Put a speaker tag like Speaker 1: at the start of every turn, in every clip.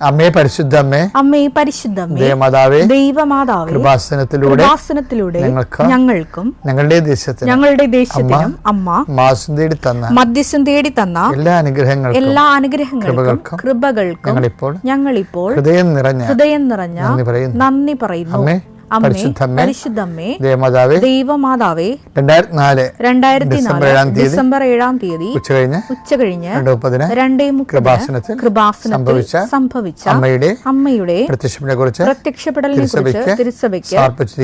Speaker 1: അമ്മേ പരിശുദ്ധമ്മേ,
Speaker 2: അമ്മേ പരിശുദ്ധമ്മേ,
Speaker 1: ദേവമാതാവേ,
Speaker 2: ദൈവമാതാവേ,
Speaker 1: കൃപാസനത്തിലൂടെ
Speaker 2: ഞങ്ങൾക്കും
Speaker 1: ഞങ്ങളുടെ
Speaker 2: ദേശത്തിനും അമ്മ മധ്യസ്ഥം തേടി തന്ന എല്ലാ അനുഗ്രഹങ്ങൾക്കും കൃപകൾക്കും ഞങ്ങളിപ്പോൾ ഹൃദയം നിറഞ്ഞ നന്ദി പറയുന്നു. പരിശുദ്ധമ്മേ, ദൈവമാതാവേ, 2004 ഡിസംബർ 7 തീയതി ഉച്ചകഴിഞ്ഞ് 2:30 കൃപാസനത്തിൽ സംഭവിച്ച അമ്മയുടെ പ്രത്യക്ഷപ്പെടലിനെ കുറിച്ച് തിരുസഭയ്ക്ക്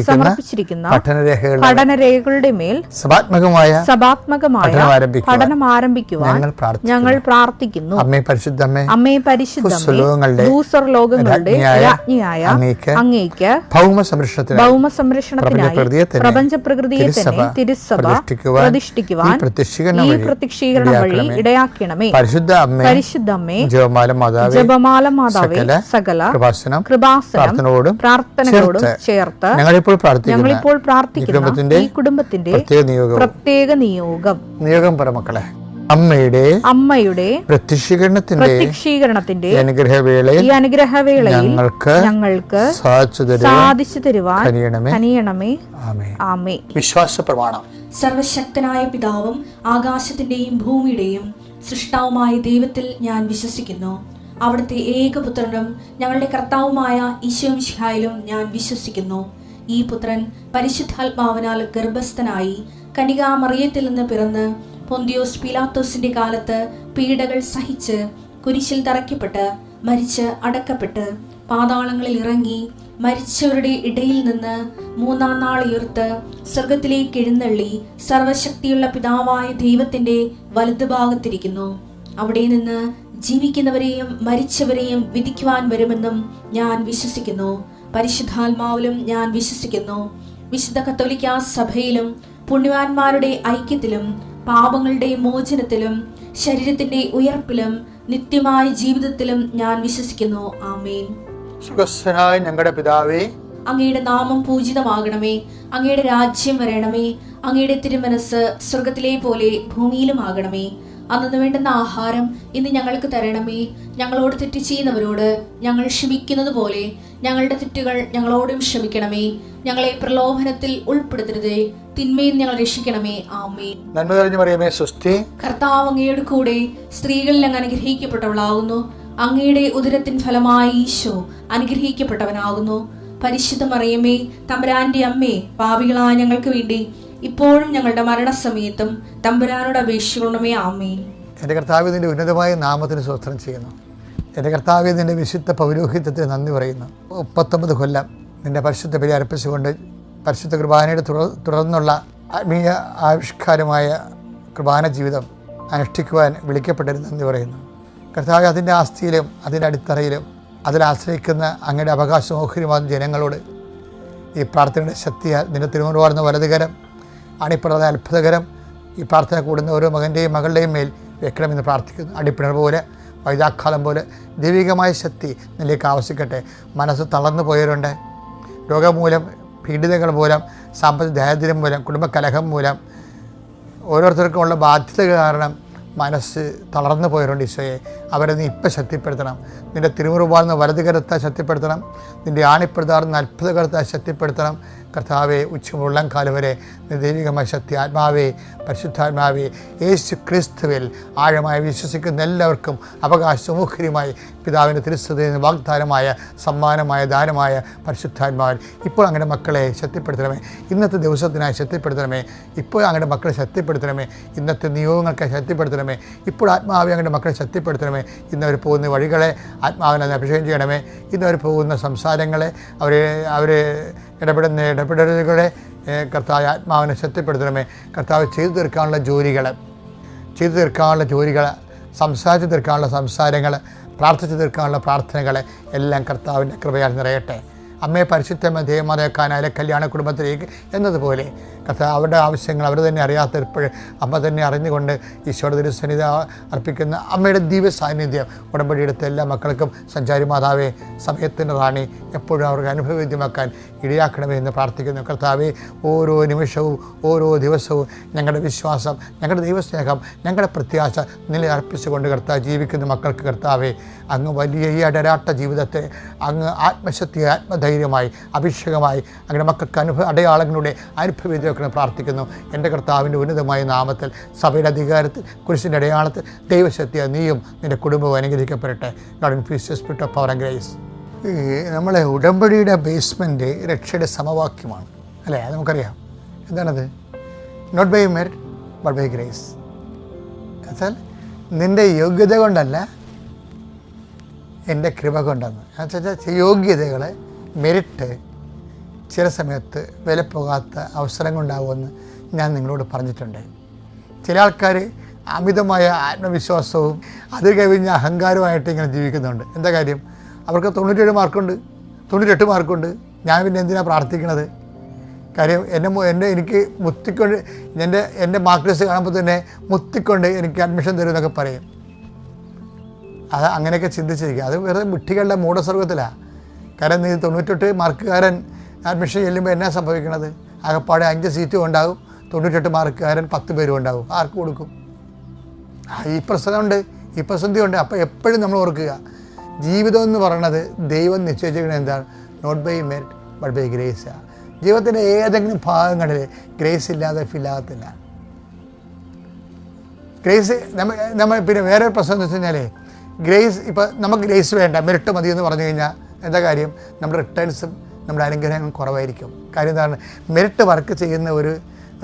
Speaker 2: സമർപ്പിച്ചിരിക്കുന്ന പഠനരേഖകളുടെ മേൽ സഭാത്മകമായ പഠനം ആരംഭിക്കുവാൻ ഞങ്ങൾ പ്രാർത്ഥിക്കുന്നു. അമ്മേ പരിശുദ്ധമ്മേ, ഭൂസ്വർലോകങ്ങളുടെ രാജ്ഞിയായ അങ്ങേയ്ക്ക് ഭൗമ സംരക്ഷണത്തിനായി പ്രപഞ്ച പ്രകൃതിയെ തന്നെ തിരുസഭ പ്രതിഷ്ഠിക്കുവാൻ ഈ പ്രത്യക്ഷീകരണം വഴി ഇടയാക്കണമേ. പരിശുദ്ധമ്മേ, ജപമാല മാതാവേ, സകല കൃപാസനം പ്രാർത്ഥനകളോടും ചേർത്ത് ഞങ്ങളിപ്പോൾ പ്രാർത്ഥിക്കുന്ന ഈ കുടുംബത്തിന്റെ പ്രത്യേക നിയോഗം
Speaker 1: പറമക്കളെ, അമ്മയുടെ പ്രത്യക്ഷീകരണത്തിന്റെ ഈ അനുഗ്രഹവേളയിൽ ഞങ്ങൾക്ക് സാധിച്ചു തരുവാൻ കനിയണമേ. ആമേൻ. വിശ്വാസ പ്രമാണം.
Speaker 3: സർവശക്തനായ പിതാവും ആകാശത്തിന്റെയും ഭൂമിയുടെയും സൃഷ്ടാവുമായ ദൈവത്തിൽ ഞാൻ വിശ്വസിക്കുന്നു. അവിടുത്തെ ഏകപുത്രനും ഞങ്ങളുടെ കർത്താവുമായ ഈശോമിശിഹായിലും ഞാൻ വിശ്വസിക്കുന്നു. ഈ പുത്രൻ പരിശുദ്ധാത്മാവിനാൽ ഗർഭസ്ഥനായി കന്യകാമറിയത്തിൽ നിന്ന് പിറന്ന് പൊന്തിയോസ് പീലാത്തോസിന്റെ കാലത്ത് പീഡകൾ സഹിച്ച് കുരിശിൽ തറയ്ക്കപ്പെട്ട് മരിച്ച് അടക്കപ്പെട്ട് പാതാളങ്ങളിൽ ഇറങ്ങി മരിച്ചവരുടെ ഇടയിൽ നിന്ന് 3-ാം നാൾ ഉയർത്ത് സ്വർഗത്തിലേക്ക് എഴുന്നള്ളി സർവശക്തിയുള്ള പിതാവായ ദൈവത്തിന്റെ വലതുഭാഗത്തിരിക്കുന്നു. അവിടെ നിന്ന് ജീവിക്കുന്നവരെയും മരിച്ചവരെയും വിധിക്കുവാൻ വരുമെന്നും ഞാൻ വിശ്വസിക്കുന്നു. പരിശുദ്ധാത്മാവിലും ഞാൻ വിശ്വസിക്കുന്നു. വിശുദ്ധ കത്തോലിക്കാ സഭയിലും പുണ്യവാന്മാരുടെ ഐക്യത്തിലും പാപങ്ങളുടെ മോചനത്തിലും ശരീരത്തിന്റെ ഉയർപ്പിലും നിത്യമായ ജീവിതത്തിലും ഞാൻ വിശ്വസിക്കുന്നു. ആമേൻ.
Speaker 1: സുഖസ്ഥനായ ഞങ്ങളുടെ പിതാവേ,
Speaker 3: അങ്ങയുടെ നാമം പൂജിതമാകണമേ. അങ്ങയുടെ രാജ്യം വരണമേ. അങ്ങയുടെ തിരുമനസ് സ്വർഗത്തിലെ പോലെ ഭൂമിയിലും ആകണമേ. അന്നു വേണ്ടുന്ന ആഹാരം ഇന്ന് ഞങ്ങൾക്ക് തരണമേ. ഞങ്ങളോട് തെറ്റ് ചെയ്യുന്നവരോട് ഞങ്ങൾ ക്ഷമിക്കുന്നത് പോലെ ഞങ്ങളുടെ തെറ്റുകൾ ഞങ്ങളോടും ക്ഷമിക്കണമേ. ഞങ്ങളെ പ്രലോഭനത്തിൽ ഉൾപ്പെടുത്തരുതേ, തിന്മയിൽ ഞങ്ങൾ രക്ഷിക്കണമേ. ആമേൻ.
Speaker 1: നന്മ നിറഞ്ഞ മറിയമേ, സ്വസ്തി.
Speaker 3: കർത്താവ് അങ്ങയുടെ കൂടെ സ്ത്രീകളിൽ അങ്ങ് അനുഗ്രഹിക്കപ്പെട്ടവളാകുന്നു. അങ്ങയുടെ ഉദരത്തിൻ ഫലമായി ഈശോ അനുഗ്രഹിക്കപ്പെട്ടവനാകുന്നു. പരിശുദ്ധ മറിയമേ, തമ്പുരാന്റെ അമ്മേ, പാപികളായ ഞങ്ങൾക്ക് വേണ്ടി ഇപ്പോഴും ഞങ്ങളുടെ മരണസമയത്തും തമ്പുരാനോട് അപേക്ഷിക്കണമേ. ആമേൻ.
Speaker 1: എൻ്റെ കർത്താവേ, നിന്റെ ഉന്നതമായ നാമത്തിന് സ്തോത്രം ചെയ്യുന്നു. എൻ്റെ കർത്താവേ, നിന്റെ വിശുദ്ധ പൗരോഹിത്യത്തിന് നന്ദി പറയുന്നു. 39 കൊല്ലം നിന്റെ പരിശുദ്ധ ബലി അർപ്പിച്ചുകൊണ്ട് പരിശുദ്ധ കുർബാനയുടെ തുടർന്നുള്ള ആത്മീയ ആവിഷ്കാരമായ കുർബാന ജീവിതം അനുഷ്ഠിക്കുവാൻ വിളിക്കപ്പെട്ടതിന് നന്ദി പറയുന്നു. കർത്താവേ, അതിൻ്റെ ആസ്തിയിലും അതിൻ്റെ അടിത്തറയിലും അതിലാശ്രയിക്കുന്ന അങ്ങയുടെ അവകാശമോഹരിമാകുന്ന ജനങ്ങളോട് ഈ പ്രാർത്ഥനയുടെ ശക്തിയാൽ നിന്റെ തിരുമുറുവാർന്ന വലതുകരം അണിപ്പിറന്ന അത്ഭുതകരം ഈ പ്രാർത്ഥന കൂടുന്ന ഓരോ മകൻ്റെയും മകളുടെയും മേൽ വെക്കണമെന്ന് പ്രാർത്ഥിക്കുന്നു. അടിപ്പിണർ പോലെ വൈദാക്കാലം പോലെ ദൈവികമായ ശക്തി നിന്നിലേക്ക് ആവശ്യിക്കട്ടെ. മനസ്സ് തളർന്നു പോയവരുണ്ട്. രോഗം മൂലം, പീഡിതകൾ മൂലം, സാമ്പത്തിക ദാരിദ്ര്യം മൂലം, കുടുംബകലഹം മൂലം, ഓരോരുത്തർക്കുമുള്ള ബാധ്യത കാരണം മനസ്സ് തളർന്നു പോയവരുണ്ട്. ഈശോയെ, അവരെ നീ ഇപ്പം ശക്തിപ്പെടുത്തണം. നിൻ്റെ തിരുമുറുവാർന്ന വലതുകരത്തെ ശക്തിപ്പെടുത്തണം. നിൻ്റെ ആണിപ്പെടുത്താറുന്ന അത്ഭുതകരത്തെ ശക്തിപ്പെടുത്തണം. കർത്താവെ, ഉച്ചമുള്ളം കാലം വരെ ദൈവികമായ ശക്തി ആത്മാവേ, പരിശുദ്ധാത്മാവേ, യേശു ക്രിസ്തുവിൽ ആഴമായി വിശ്വസിക്കുന്ന എല്ലാവർക്കും അവകാശമുഖര്യമായി പിതാവിൻ്റെ തിരുസ്ഥതയിൽ വാഗ്ദാനമായ സമ്മാനമായ ദാനമായ പരിശുദ്ധാത്മാവിൽ ഇപ്പോൾ അങ്ങനെ മക്കളെ ശക്തിപ്പെടുത്തണമേ. ഇന്നത്തെ ദിവസത്തിനായി ശക്തിപ്പെടുത്തണമേ. ഇപ്പോൾ അങ്ങനെ മക്കളെ ശക്തിപ്പെടുത്തണമേ. ഇന്നത്തെ നിയോഗങ്ങൾക്കായി ശക്തിപ്പെടുത്തണമേ. ഇപ്പോൾ ആത്മാവെ അങ്ങനെ മക്കളെ ശക്തിപ്പെടുത്തണമേ. ഇന്നവർ പോകുന്ന വഴികളെ ആത്മാവിനെ അഭിഷേകം ചെയ്യണമേ. ഇന്നവർ പോകുന്ന സംസാരങ്ങളെ അവരെ ഇടപെടുന്ന ഇടപെടലുകളെ കർത്താവ് ആത്മാവിനെ ശക്തിപ്പെടുത്തണമേ. കർത്താവ് ചെയ്തു തീർക്കാനുള്ള ജോലികൾ, സംസാരിച്ചു തീർക്കാനുള്ള സംസാരങ്ങൾ, പ്രാർത്ഥിച്ചു തീർക്കാനുള്ള പ്രാർത്ഥനകൾ എല്ലാം കർത്താവിൻ്റെ കൃപയാൽ നിറയട്ടെ. അമ്മയെ പരിശുദ്ധമായ ദേവമാതാക്കാനായ കല്യാണ കുടുംബത്തിലേക്ക് എന്നതുപോലെ അവരുടെ ആവശ്യങ്ങൾ അവർ തന്നെ അറിയാത്തപ്പോൾ അമ്മ തന്നെ അറിഞ്ഞുകൊണ്ട് ഈശോയുടെ തിരുസന്നിധി അർപ്പിക്കുന്ന അമ്മയുടെ ദിവ്യ സാന്നിധ്യം ഉടമ്പടിയെടുത്ത എല്ലാ മക്കൾക്കും സഞ്ചാരി മാതാവേ, സമയത്തിൻ്റെ റാണി, എപ്പോഴും അവർക്ക് അനുഭവവേദ്യമാക്കാൻ ഇടയാക്കണമേ എന്ന് പ്രാർത്ഥിക്കുന്നു. കർത്താവേ, ഓരോ നിമിഷവും ഓരോ ദിവസവും ഞങ്ങളുടെ വിശ്വാസം, ഞങ്ങളുടെ ദൈവസ്നേഹം, ഞങ്ങളുടെ പ്രത്യാശ നില അർപ്പിച്ചുകൊണ്ട് കർത്താവ് ജീവിക്കുന്ന മക്കൾക്ക് കർത്താവേ, അങ്ങ് വലിയ ഈ അടരാട്ട ജീവിതത്തെ അങ്ങ് ആത്മശക്തി, ആത്മധൈര്യമായി, അഭിഷേകമായി അങ്ങയുടെ മക്കൾക്ക് അടയാളങ്ങളുടെ അനുഭവവേദ്യമാക്കണം പ്രാർത്ഥിക്കുന്നു. എൻ്റെ കർത്താവിൻ്റെ ഉന്നതമായ നാമത്തിൽ, സഭയുടെ അധികാരത്തിൽ, കുരിശിൻ്റെ അടയാളത്തിൽ ദൈവശക്തിയാൽ നീയും നിൻ്റെ കുടുംബവും അനുഗ്രഹിക്കപ്പെടട്ടെ. God infuse the spirit of power and grace. നമ്മളെ ഉടമ്പടിയുടെ ബേസ്മെൻറ്റ് രക്ഷയുടെ സമവാക്യമാണ്, അല്ലേ? അത് നമുക്കറിയാം. എന്താണത്? Not by merit but by grace. എന്നുവെച്ചാൽ നിൻ്റെ യോഗ്യത കൊണ്ടല്ല, എൻ്റെ കൃപ കൊണ്ടെന്ന്. എന്നുവെച്ചാൽ യോഗ്യതകളെ, മെറിറ്റ് ചില സമയത്ത് വിലപ്പോകാത്ത അവസരങ്ങളുണ്ടാകുമെന്ന് ഞാൻ നിങ്ങളോട് പറഞ്ഞിട്ടുണ്ട്. ചില ആൾക്കാർ അമിതമായ ആത്മവിശ്വാസവും അത് കവിഞ്ഞ അഹങ്കാരമായിട്ട് ഇങ്ങനെ ജീവിക്കുന്നുണ്ട്. എന്താ കാര്യം? അവർക്ക് 97 മാർക്കുണ്ട്, 98 മാർക്കുണ്ട്. ഞാൻ പിന്നെ എന്തിനാണ് പ്രാർത്ഥിക്കണത്? കാര്യം എനിക്ക് മുത്തിക്കൊണ്ട് എൻ്റെ മാർക്ക് ലിസ്റ്റ് കാണുമ്പോൾ തന്നെ മുത്തിക്കൊണ്ട് എനിക്ക് അഡ്മിഷൻ തരുമെന്നൊക്കെ പറയും. അത് അങ്ങനെയൊക്കെ ചിന്തിച്ചിരിക്കുക. അത് വെറുതെ വിട്ടികളുടെ മൂഢസ്വർഗത്തിലാണ്. കാരണം നീ 98 മാർക്കുകാരൻ അഡ്മിഷൻ ചെല്ലുമ്പോൾ എന്നാ സംഭവിക്കണത്? ആകെപ്പാടെ 5 സീറ്റും ഉണ്ടാകും, 98 മാർക്കുകാരൻ 10 പേരും ഉണ്ടാകും. ആർക്ക് കൊടുക്കും? ഈ പ്രശ്നമുണ്ട്, ഈ പ്രതിസന്ധിയുണ്ട്. അപ്പോൾ എപ്പോഴും നമ്മൾ ഓർക്കുക, ജീവിതം എന്ന് പറയണത് ദൈവം നിശ്ചയിച്ചിരിക്കുന്നത് എന്താണ്? Not by merit but by grace. ജീവിതത്തിൻ്റെ ഏതെങ്കിലും ഭാഗങ്ങളിൽ ഗ്രേസ് ഇല്ലാതെ ഫില്ലാകത്തില്ല. ഗ്രേസ് നമ്മൾ പിന്നെ വേറെ പ്രശ്നം എന്ന് വെച്ച് കഴിഞ്ഞാൽ, ഗ്രേസ് ഇപ്പോൾ നമുക്ക് ഗ്രേസ് വേണ്ട, മെറിറ്റ് മതി എന്ന് പറഞ്ഞു കഴിഞ്ഞാൽ എന്താ കാര്യം? നമ്മുടെ റിട്ടേൺസും നമ്മുടെ അനുഗ്രഹങ്ങളും കുറവായിരിക്കും. കാര്യം എന്താണ്? മെറിറ്റ് വർക്ക് ചെയ്യുന്ന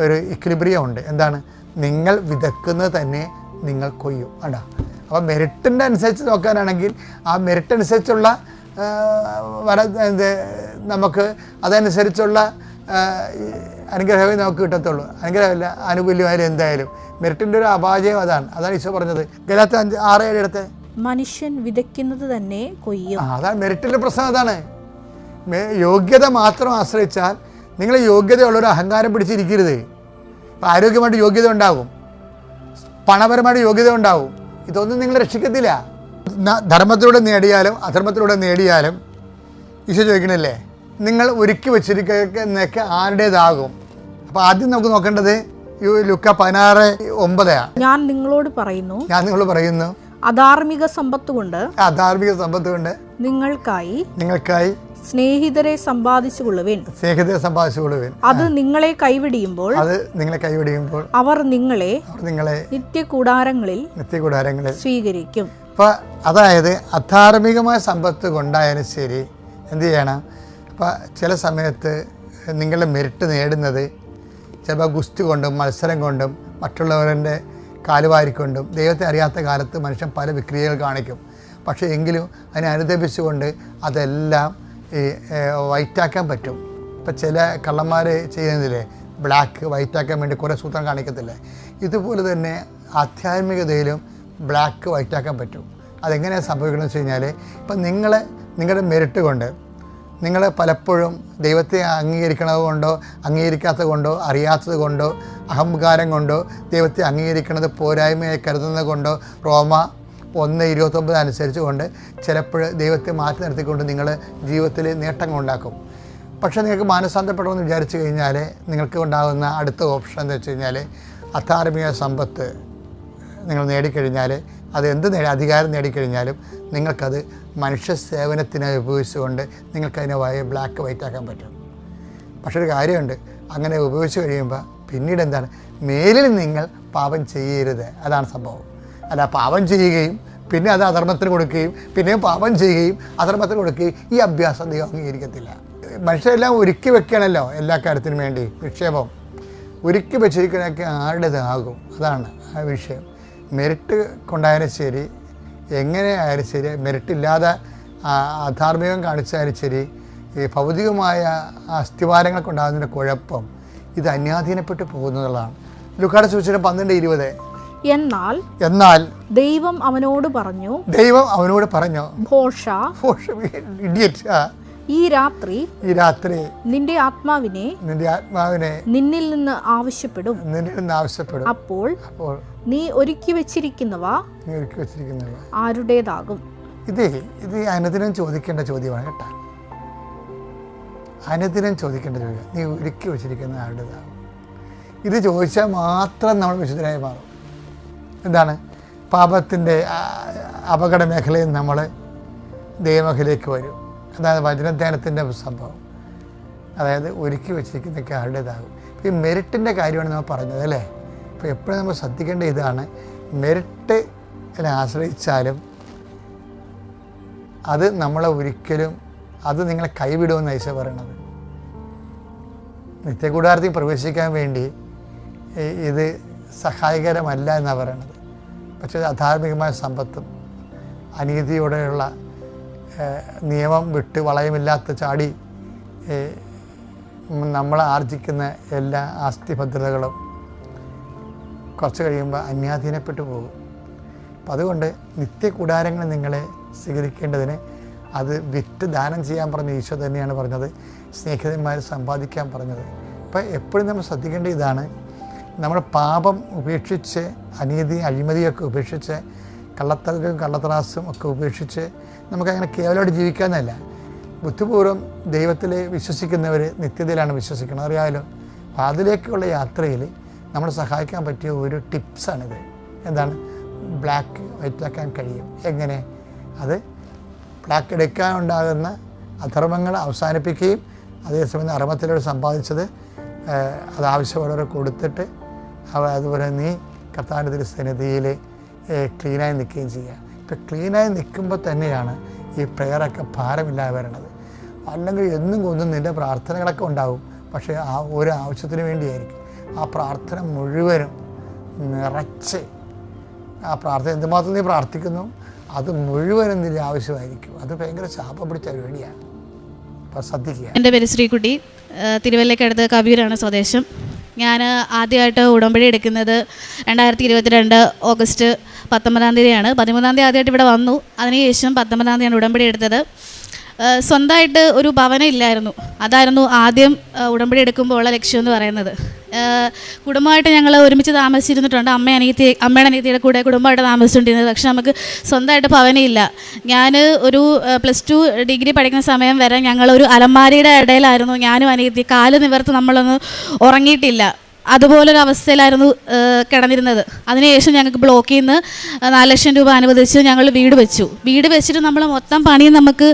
Speaker 1: ഒരു ഇക്വിലിബ്രിയം ഉണ്ട്. എന്താണ്? നിങ്ങൾ വിതക്കുന്നത് തന്നെ നിങ്ങൾ കൊയ്യും. ആണ്ടാ. അപ്പോൾ മെറിറ്റിൻ്റെ അനുസരിച്ച് നോക്കാനാണെങ്കിൽ ആ മെറിറ്റ് അനുസരിച്ചുള്ള നമുക്ക് അതനുസരിച്ചുള്ള അനുഗ്രഹമേ നമുക്ക് കിട്ടത്തുള്ളൂ. അനുഗ്രഹമില്ല, ആനുകൂല്യമായാലും എന്തായാലും മെറിറ്റിൻ്റെ ഒരു അപാജയം അതാണ് ഈശോ പറഞ്ഞത്. ഗലാത്യ 5:6-7 എടുത്ത്,
Speaker 2: മനുഷ്യൻ വിതയ്ക്കുന്നത് തന്നെ കൊയ്യും.
Speaker 1: അതാണ് മെറിറ്റിൻ്റെ പ്രശ്നം. അതാണ് യോഗ്യത മാത്രം ആശ്രയിച്ചാൽ നിങ്ങൾ യോഗ്യതയുള്ളൊരു അഹങ്കാരം പിടിച്ചിരിക്കരുത്. ഇപ്പോൾ ആരോഗ്യമായിട്ട് യോഗ്യത ഉണ്ടാകും, പണപരമായിട്ട് യോഗ്യത ഉണ്ടാകും. ഇതൊന്നും നിങ്ങൾ രക്ഷിക്കത്തില്ല. ധർമ്മത്തിലൂടെ നേടിയാലും അധർമ്മത്തിലൂടെ നേടിയാലും ഈശോ ചോദിക്കണില്ലേ, നിങ്ങൾ ഒരുക്കി വെച്ചിരിക്കുന്നതൊക്കെ ആരുടേതാകും? അപ്പോൾ ആദ്യം നമുക്ക് നോക്കേണ്ടത് ലൂക്ക 16:9 ഞാൻ നിങ്ങളോട് പറയുന്നു അധാർമിക സമ്പത്ത് കൊണ്ട് നിങ്ങൾക്കായി സ്നേഹിതരെ സമ്പാദിച്ചുകൊള്ളുവിൻ. അത് നിങ്ങളെ കൈവിടിയുമ്പോൾ അവർ നിങ്ങളെ നിത്യകൂടാരങ്ങളിൽ സ്വീകരിക്കും. അപ്പോൾ അതായത് അധാർമികമായ സമ്പത്ത് കൊണ്ടായാലും ശരി എന്ത് ചെയ്യണം? അപ്പോൾ ചില സമയത്ത് നിങ്ങളുടെ മെറിറ്റ് നേടുന്നത് ചിലപ്പോൾ ഗുസ്തി കൊണ്ടും മത്സരം കൊണ്ടും മറ്റുള്ളവരുടെ കാലുവാരിക്കൊണ്ടും ദൈവത്തെ അറിയാത്ത കാലത്ത് മനുഷ്യൻ പല വിക്രിയകൾ കാണിക്കും. പക്ഷേ എങ്കിലും അതിനെ അനുദപിച്ചുകൊണ്ട് അതെല്ലാം വൈറ്റാക്കാൻ പറ്റും. ഇപ്പം ചില കള്ളന്മാർ ചെയ്യുന്നതില്ലേ, ബ്ലാക്ക് വൈറ്റാക്കാൻ വേണ്ടി കുറേ സൂത്രം കാണിക്കത്തില്ലേ, ഇതുപോലെ തന്നെ ആധ്യാത്മികതയിലും ബ്ലാക്ക് വൈറ്റാക്കാൻ പറ്റും. അതെങ്ങനെയാണ് സംഭവിക്കണമെന്ന് വെച്ച് കഴിഞ്ഞാൽ, ഇപ്പം നിങ്ങളുടെ മെറിറ്റ് കൊണ്ട് നിങ്ങൾ പലപ്പോഴും ദൈവത്തെ അംഗീകരിക്കണത് കൊണ്ടോ അംഗീകരിക്കാത്തത് കൊണ്ടോ അറിയാത്തത് കൊണ്ടോ അഹങ്കാരം കൊണ്ടോ ദൈവത്തെ അംഗീകരിക്കുന്നത് പോരായ്മയായി കരുതുന്നത് കൊണ്ടോ റോമ 1:29 അനുസരിച്ച് കൊണ്ട് ചിലപ്പോൾ ദൈവത്തെ മാറ്റി നിർത്തിക്കൊണ്ട് നിങ്ങൾ ജീവിതത്തിൽ നേട്ടങ്ങൾ ഉണ്ടാക്കും. പക്ഷേ നിങ്ങൾക്ക് മാനസാന്തരപ്പെടണമെന്ന് വിചാരിച്ചു കഴിഞ്ഞാൽ നിങ്ങൾക്ക് ഉണ്ടാകുന്ന അടുത്ത ഓപ്ഷൻ എന്ന് വെച്ച് കഴിഞ്ഞാൽ അധാർമിക സമ്പത്ത് നിങ്ങൾ നേടിക്കഴിഞ്ഞാൽ അത് അധികാരം നേടിക്കഴിഞ്ഞാലും നിങ്ങൾക്കത് മനുഷ്യ സേവനത്തിനായി ഉപയോഗിച്ചുകൊണ്ട് നിങ്ങൾക്കതിനെ ബ്ലാക്ക് വൈറ്റ് ആക്കാൻ പറ്റും. പക്ഷെ ഒരു കാര്യമുണ്ട്, അങ്ങനെ ഉപയോഗിച്ച് കഴിയുമ്പോൾ പിന്നീട് എന്താണ്? മേലിൽ നിങ്ങൾ പാപം ചെയ്യരുത്. അതാണ് സംഭവം. അല്ല, പാപം ചെയ്യുകയും പിന്നെ അത് അധർമ്മത്തിന് കൊടുക്കുകയും പിന്നെയും പാപം ചെയ്യുകയും അധർമ്മത്തിന് കൊടുക്കുകയും ഈ അഭ്യാസം ദൈവം അംഗീകരിക്കത്തില്ല. മനുഷ്യരെല്ലാം ഒരുക്കി വെക്കണമല്ലോ എല്ലാ കാര്യത്തിനും വേണ്ടി. നിക്ഷേപം ഒരുക്കി വെച്ചിരിക്കണൊക്കെ ആരുടേതാകും? അതാണ് ആ വിഷയം. മെറിറ്റ് കൊണ്ടായാലും ശരി, എങ്ങനെ ആയാലും ശരി, മെറിറ്റില്ലാതെ അധാർമികം കാണിച്ചാലും ശരി, ഈ ഭൗതികമായ അസ്ഥിവാരങ്ങൾ കൊണ്ടാകുന്നതിൻ്റെ കുഴപ്പം ഇത് അന്യാധീനപ്പെട്ട് പോകുന്നതാണ്. ലൂക്കായുടെ സുവിശേഷം 12:20 എന്നാൽ ദൈവം അവനോട് പറഞ്ഞു
Speaker 2: ഈ രാത്രി നിന്റെ ആത്മാവിനെ നിന്നിൽ നിന്ന് ആവശ്യപ്പെടും. അപ്പോൾ നീ ഒരുക്കി വെച്ചിരിക്കുന്നവ ആരുടേതാകും?
Speaker 1: ഇത് അനുദിനം ചോദിക്കേണ്ട ചോദ്യമാണ് കേട്ടോ. അനുദിനം ചോദിക്കേണ്ട ചോദ്യം, നീ ഒരുക്കി വെച്ചിരിക്കുന്ന ആരുടേതാകും. ഇത് ചോദിച്ചാൽ മാത്രം നമ്മൾ വിശുദ്ധരായി മാറും. എന്താണ്? പാപത്തിൻ്റെ അപകട മേഖലയിൽ നമ്മൾ ദൈവമേഖലയിലേക്ക് വരും. അതായത് വചനധ്യാനത്തിൻ്റെ സംഭവം, അതായത് ഒരുക്കി വെച്ചിരിക്കുന്നതൊക്കെ ആരുടേതാകും. ഈ മെറിറ്റിൻ്റെ കാര്യമാണ് നമ്മൾ പറഞ്ഞത് അല്ലേ. അപ്പോൾ എപ്പോഴും നമ്മൾ ശ്രദ്ധിക്കേണ്ട ഇതാണ്, മെറിറ്റിനെ ആശ്രയിച്ചാലും അത് നമ്മളെ ഒരിക്കലും, അത് നിങ്ങളെ കൈവിടുമെന്ന് ഈശോ പറയണത്. നിത്യകൂടാരത്തിൽ പ്രവേശിക്കാൻ വേണ്ടി ഇത് സഹായകരമല്ല എന്നാണ് പറയണത്. പക്ഷേ അധാർമികമായ സമ്പത്തും അനീതിയോടെയുള്ള നിയമം വിട്ട് വളയമില്ലാത്ത ചാടി നമ്മൾ ആർജിക്കുന്ന എല്ലാ ആസ്തിഭദ്രതകളും കുറച്ച് കഴിയുമ്പോൾ അന്യാധീനപ്പെട്ടു പോകും. അപ്പം അതുകൊണ്ട് നിത്യകൂടാരങ്ങൾ നിങ്ങളെ സ്വീകരിക്കേണ്ടതിന് അത് വിറ്റ് ദാനം ചെയ്യാൻ പറഞ്ഞ ഈശോ തന്നെയാണ് പറഞ്ഞത്, സ്നേഹിതന്മാർ സമ്പാദിക്കാൻ പറഞ്ഞത്. അപ്പം എപ്പോഴും നമ്മൾ ശ്രദ്ധിക്കേണ്ട ഇതാണ്, നമ്മൾ പാപം ഉപേക്ഷിച്ച്, അനീതി അഴിമതിയൊക്കെ ഉപേക്ഷിച്ച്, കള്ളത്തരവും കള്ളത്രാസും ഒക്കെ ഉപേക്ഷിച്ച് നമുക്കങ്ങനെ കേവലമായിട്ട് ജീവിക്കാമെന്നല്ല. ബുദ്ധിപൂർവ്വം ദൈവത്തിൽ വിശ്വസിക്കുന്നവർ നിത്യതയിലാണ് വിശ്വസിക്കുന്നത്, അറിയാമല്ലോ. അപ്പോൾ അതിലേക്കുള്ള യാത്രയിൽ നമ്മളെ സഹായിക്കാൻ പറ്റിയ ഒരു ടിപ്സാണിത്. എന്താണ്? ബ്ലാക്ക് വൈറ്റാക്കാൻ കഴിയും. എങ്ങനെ? അത് ബ്ലാക്ക് എടുക്കാനുണ്ടാകുന്ന അധർമ്മങ്ങൾ അവസാനിപ്പിക്കുകയും അതേസമയം അറമത്തിലൂടെ സമ്പാദിച്ചത് അത് ആവശ്യമുള്ളവരെ കൊടുത്തിട്ട് അതുപോലെ നീ കർത്താവിൻ്റെ തിരുസന്നിധിയിൽ ക്ലീനായി നിൽക്കുകയും ചെയ്യുക. ഇപ്പം ക്ലീനായി നിൽക്കുമ്പോൾ തന്നെയാണ് ഈ പ്രെയറൊക്കെ ഭാരമില്ലാതെ വരണത്. അല്ലെങ്കിൽ എന്നും കൊന്നും നിൻ്റെ പ്രാർത്ഥനകളൊക്കെ ഉണ്ടാവും, പക്ഷേ ആ ഒരു ആവശ്യത്തിന് വേണ്ടിയായിരിക്കും. ആ പ്രാർത്ഥന മുഴുവനും നിറച്ച്, ആ പ്രാർത്ഥന എന്തുമാത്രം നീ പ്രാർത്ഥിക്കുന്നു അത് മുഴുവനും നിന്റെ ആവശ്യമായിരിക്കും. അത് ഭയങ്കര ശാപം പിടിച്ച പരിപാടിയാണ്. അപ്പോൾ ശ്രദ്ധിക്കുക.
Speaker 4: എൻ്റെ പേര് ശ്രീകുട്ടി, തിരുവല്ലയ്ക്കടുത്ത് കവിയൂരാണ് സ്വദേശം. ഞാൻ ആദ്യമായിട്ട് ഉടമ്പടി എടുക്കുന്നത് 2022 ഓഗസ്റ്റ് 19 13 ആദ്യമായിട്ട് ഇവിടെ വന്നു. അതിനുശേഷം 19 ഉടമ്പടി എടുത്തത്. സ്വന്തമായിട്ട് ഒരു ഭവനം ഇല്ലായിരുന്നു. അതായിരുന്നു ആദ്യം ഉടമ്പടി എടുക്കുമ്പോൾ ഉള്ള ലക്ഷ്യം എന്ന് പറയുന്നത്. കുടുംബമായിട്ട് ഞങ്ങൾ ഒരുമിച്ച് താമസിച്ചിരുന്നിട്ടുണ്ട്. അമ്മയുടെ അനിയത്തിയുടെ കൂടെ കുടുംബമായിട്ട് താമസിച്ചിട്ടുണ്ടിരുന്നത്. പക്ഷെ നമുക്ക് സ്വന്തമായിട്ട് ഭവനമില്ല. ഞാൻ ഒരു +2 ഡിഗ്രി പഠിക്കുന്ന സമയം വരെ ഞങ്ങളൊരു അലമാരിയുടെ ഇടയിലായിരുന്നു ഞാനും അനിയത്തി. കാല് നിവർത്ത് നമ്മളൊന്ന് ഉറങ്ങിയിട്ടില്ല. അതുപോലൊരു അവസ്ഥയിലായിരുന്നു കിടന്നിരുന്നത്. അതിനുശേഷം ഞങ്ങൾക്ക് ബ്ലോക്കിൽ നിന്ന് 4 ലക്ഷം രൂപ അനുവദിച്ച് ഞങ്ങൾ വീട് വെച്ചു. വീട് വെച്ചിട്ട് നമ്മൾ മൊത്തം പണി നമുക്ക്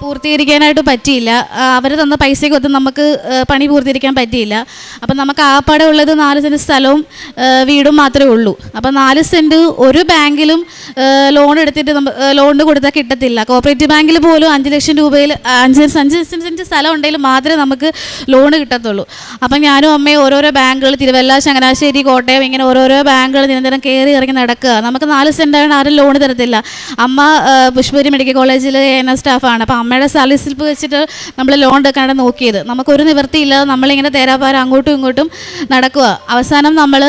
Speaker 4: പൂർത്തീകരിക്കാനായിട്ട് പറ്റിയില്ല. അവർ തന്ന പൈസയ്ക്കൊത്തും നമുക്ക് പണി പൂർത്തീകരിക്കാൻ പറ്റിയില്ല. അപ്പം നമുക്ക് ആപ്പാടെ ഉള്ളത് 4 സെൻറ്റ് സ്ഥലവും വീടും മാത്രമേ ഉള്ളൂ. അപ്പം 4 സെൻറ്റ് ഒരു ബാങ്കിലും ലോൺ എടുത്തിട്ട് ലോൺ കൊടുത്താൽ കിട്ടത്തില്ല. കോപ്പറേറ്റീവ് ബാങ്കിൽ പോലും 5 ലക്ഷം രൂപയിൽ 5 സെൻറ്റ് സ്ഥലം ഉണ്ടെങ്കിൽ മാത്രമേ നമുക്ക് ലോൺ കിട്ടത്തുള്ളൂ. അപ്പം ഞാനും അമ്മയും ഓരോരോ ബാങ്കുകൾ, തിരുവല്ല, ചങ്ങനാശ്ശേരി, കോട്ടയം, ഇങ്ങനെ ഓരോരോ ബാങ്കുകൾ നിരന്തരം കയറി ഇറങ്ങി നടക്കുക. നമുക്ക് 4 സെൻറ്റാണ്, ആരും ലോൺ തരത്തില്ല. അമ്മ പുഷ്പഗിരി മെഡിക്കൽ കോളേജിൽ ANM സ്റ്റാഫാണ്. അപ്പോൾ അമ്മയുടെ സാലറി സ്ലിപ്പ് വെച്ചിട്ട് നമ്മൾ ലോൺ എടുക്കാണ്ട് നോക്കിയത്. നമുക്കൊരു നിവൃത്തിയില്ലാതെ നമ്മളിങ്ങനെ തേരാപ്പാരം അങ്ങോട്ടും ഇങ്ങോട്ടും നടക്കുക. അവസാനം നമ്മൾ